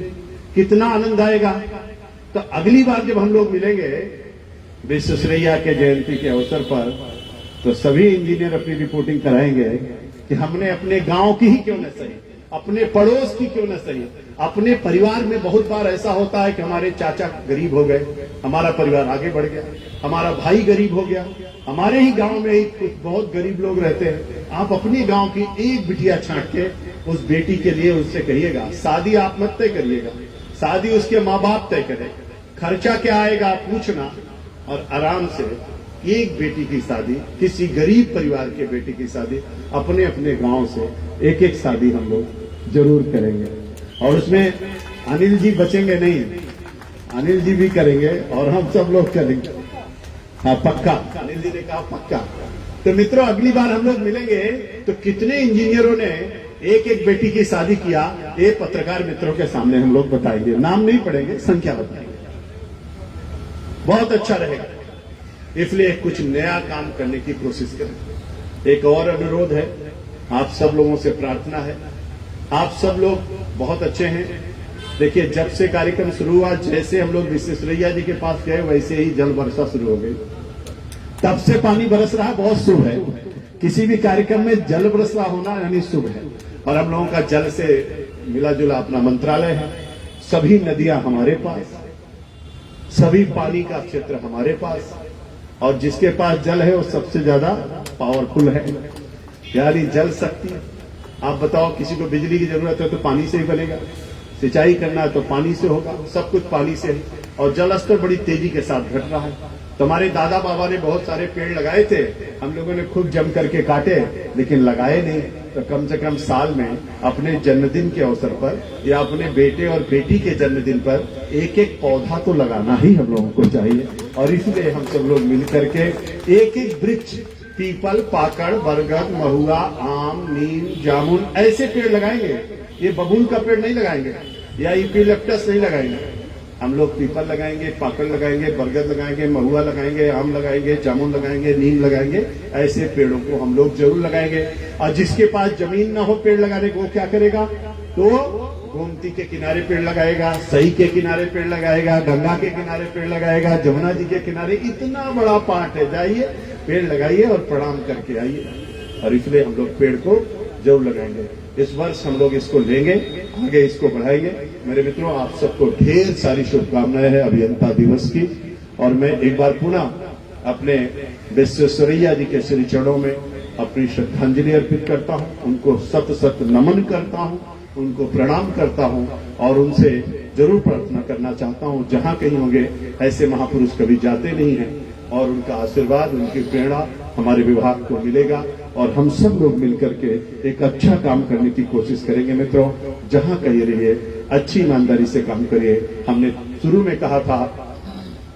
S1: कितना आनंद आएगा। तो अगली बार जब हम लोग मिलेंगे विश्वेश्वरैया के जयंती के अवसर पर, तो सभी इंजीनियर अपनी रिपोर्टिंग कराएंगे कि हमने अपने गांव की ही क्यों न सही, अपने पड़ोस की क्यों न सही, अपने परिवार में बहुत बार ऐसा होता है कि हमारे चाचा गरीब हो गए, हमारा परिवार आगे बढ़ गया, हमारा भाई गरीब हो गया, हमारे ही गांव में ही कुछ बहुत गरीब लोग रहते हैं। आप अपने गांव की एक बिटिया छांट के उस बेटी के लिए उससे कहिएगा शादी आप मत तय करिएगा, शादी उसके माँ बाप तय करें। खर्चा क्या आएगा आप पूछना, और आराम से एक बेटी की शादी, किसी गरीब परिवार के बेटी की शादी अपने अपने गांव से एक एक शादी हम लोग जरूर करेंगे। और उसमें अनिल जी बचेंगे नहीं, अनिल जी भी करेंगे और हम सब लोग करेंगे। हाँ पक्का, अनिल जी ने कहा पक्का। तो मित्रों अगली बार हम लोग मिलेंगे तो कितने इंजीनियरों ने एक एक बेटी की शादी किया, ये पत्रकार मित्रों के सामने हम लोग बताएंगे। नाम नहीं पढ़ेंगे, संख्या बताएंगे। बहुत अच्छा रहेगा। इसलिए कुछ नया काम करने की कोशिश करें। एक और अनुरोध है, आप सब लोगों से प्रार्थना है, आप सब लोग बहुत अच्छे हैं। देखिए जब से कार्यक्रम शुरू हुआ, जैसे हम लोग विश्वेश्वरैया जी के पास गए वैसे ही जल वर्षा शुरू हो गई। तब से पानी बरस रहा, बहुत शुभ है। किसी भी कार्यक्रम में जल वर्षा होना यानी शुभ है। और हम लोगों का जल से मिला जुला अपना मंत्रालय है। सभी नदियां हमारे पास, सभी पानी का क्षेत्र हमारे पास, और जिसके पास जल है वो सबसे ज्यादा पावरफुल है, यानी जल शक्ति। आप बताओ, किसी को बिजली की जरूरत है तो पानी से ही बनेगा, सिंचाई करना है तो पानी से होगा, सब कुछ पानी से है। और जल स्तर बड़ी तेजी के साथ घट रहा है। तो हमारे दादा बाबा ने बहुत सारे पेड़ लगाए थे, हम लोगों ने खूब जम करके काटे, लेकिन लगाए नहीं। तो कम से कम साल में अपने जन्मदिन के अवसर पर या अपने बेटे और बेटी के जन्मदिन पर एक एक पौधा तो लगाना ही हम लोगों को चाहिए। और इसलिए हम सब लोग मिलकर के एक एक वृक्ष, पीपल, पाकड़, बरगद, महुआ, आम, नीम, जामुन ऐसे पेड़ लगाएंगे। ये बबूल का पेड़ नहीं लगाएंगे या यूकेलिप्टस नहीं लगाएंगे। हम लोग पीपल लगाएंगे, पाकड़ लगाएंगे, बरगद लगाएंगे, महुआ लगाएंगे, आम लगाएंगे, जामुन लगाएंगे, नीम लगाएंगे। ऐसे पेड़ों को हम लोग जरूर लगाएंगे। और जिसके पास जमीन ना हो पेड़ लगाने को, वो क्या करेगा? तो गोमती के किनारे पेड़ लगाएगा, सई के किनारे पेड़ लगाएगा, गंगा के किनारे पेड़ लगाएगा, जमुना जी के किनारे। इतना बड़ा पार्ट है, जाइए पेड़ लगाइए और प्रणाम करके आइए। और इसलिए हम लोग पेड़ को जरूर लगाएंगे। इस वर्ष हम लोग इसको लेंगे, आगे इसको बढ़ाएंगे। मेरे मित्रों, आप सबको ढेर सारी शुभकामनाएं हैं अभियंता दिवस की। और मैं एक बार पुनः अपने विश्वेश्वरैया जी के श्री चरणों में अपनी श्रद्धांजलि अर्पित करता हूं, उनको सत सत नमन करता हूं, उनको प्रणाम करता हूं और उनसे जरूर प्रार्थना करना चाहता हूं, जहां कहीं होंगे ऐसे महापुरुष कभी जाते नहीं हैं, और उनका आशीर्वाद, उनकी प्रेरणा हमारे विभाग को मिलेगा और हम सब लोग मिलकर के एक अच्छा काम करने की कोशिश करेंगे। मित्रों, जहां कहीं रहिए, अच्छी ईमानदारी से काम करिए। हमने शुरू में कहा था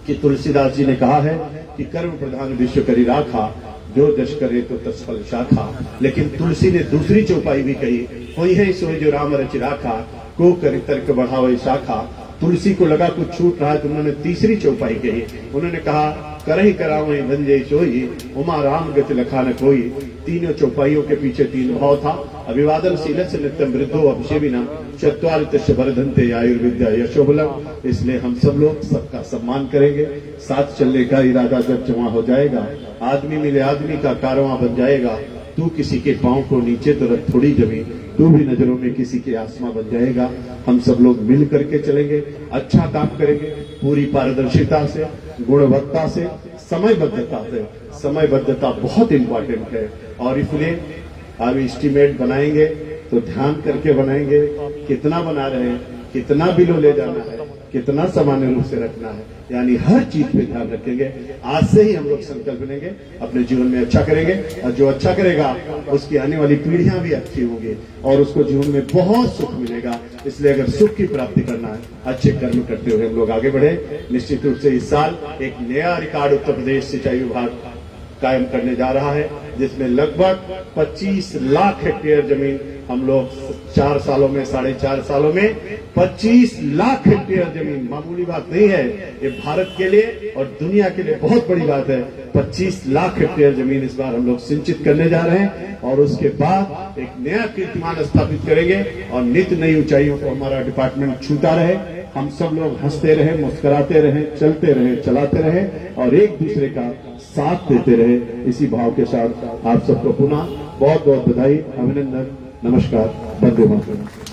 S1: कि तुलसीदास जी ने कहा है कि कर्म प्रधान विश्व करी राखा, जो जश करे तो तत्फल शाखा। लेकिन तुलसी ने दूसरी चौपाई भी कही, कोई है सोई जो राम रचि राखा, को कर तर्क बढ़ावे शाखा। तुलसी को लगा कुछ छूट रहा है तो उन्होंने तीसरी चौपाई कही। उन्होंने कहा, करहि करावहि भंजय सोई, उमा राम गति लखा न कोई। तीनों चौपाइयों के पीछे तीन भाव था। अभिवादन शीलस्य नित्यम वृद्धो अभिषेविना, चत्वारितस्य वर्धन्ते आयुर्विद्या यशोबलम। इसलिए हम सब लोग सबका सम्मान करेंगे। साथ चलने का इरादा जब जमा हो जाएगा, आदमी मिले आदमी का कारवां बन जाएगा। तू किसी के पांव को नीचे तो रख थोड़ी जमी, तू भी नजरों में किसी के आसमां बन जाएगा। हम सब लोग मिल करके चलेंगे, अच्छा काम करेंगे, पूरी पारदर्शिता से, गुणवत्ता से, समयबद्धता से। समयबद्धता बहुत इंपॉर्टेंट है और इसलिए अब एस्टीमेट बनाएंगे तो ध्यान करके बनाएंगे। कितना बना रहे हैं, कितना बिलो ले जाना है, कितना सामान्य रूप से रखना है, यानी हर चीज पे ध्यान रखेंगे। आज से ही हम लोग संकल्प लेंगे, अपने जीवन में अच्छा करेंगे और जो अच्छा करेगा उसकी आने वाली पीढ़ियां भी अच्छी होंगी और उसको जीवन में बहुत सुख मिलेगा। इसलिए अगर सुख की प्राप्ति करना है, अच्छे कर्म करते हुए हम लोग आगे बढ़े। निश्चित रूप से इस साल एक नया रिकॉर्ड उत्तर प्रदेश सिंचाई विभाग कायम करने जा रहा है, जिसमें लगभग 25 लाख हेक्टेयर जमीन हम लोग 4 सालों में, 4.5 सालों में 25 लाख हेक्टेयर जमीन मामूली बात नहीं है। ये भारत के लिए और दुनिया के लिए बहुत बड़ी बात है। 25 लाख हेक्टेयर जमीन इस बार हम लोग सिंचित करने जा रहे हैं और उसके बाद एक नया कीर्तिमान स्थापित करेंगे और नित्य नई ऊंचाइयों को हमारा डिपार्टमेंट छूता रहे। हम सब लोग हंसते रहे, मुस्कुराते रहे, चलते रहे, चलाते रहे और एक दूसरे का साथ देते रहे। इसी भाव के साथ आप सबको पुनः बहुत बहुत बधाई, अभिनंदन, नमस्कार, वंदे मातरम।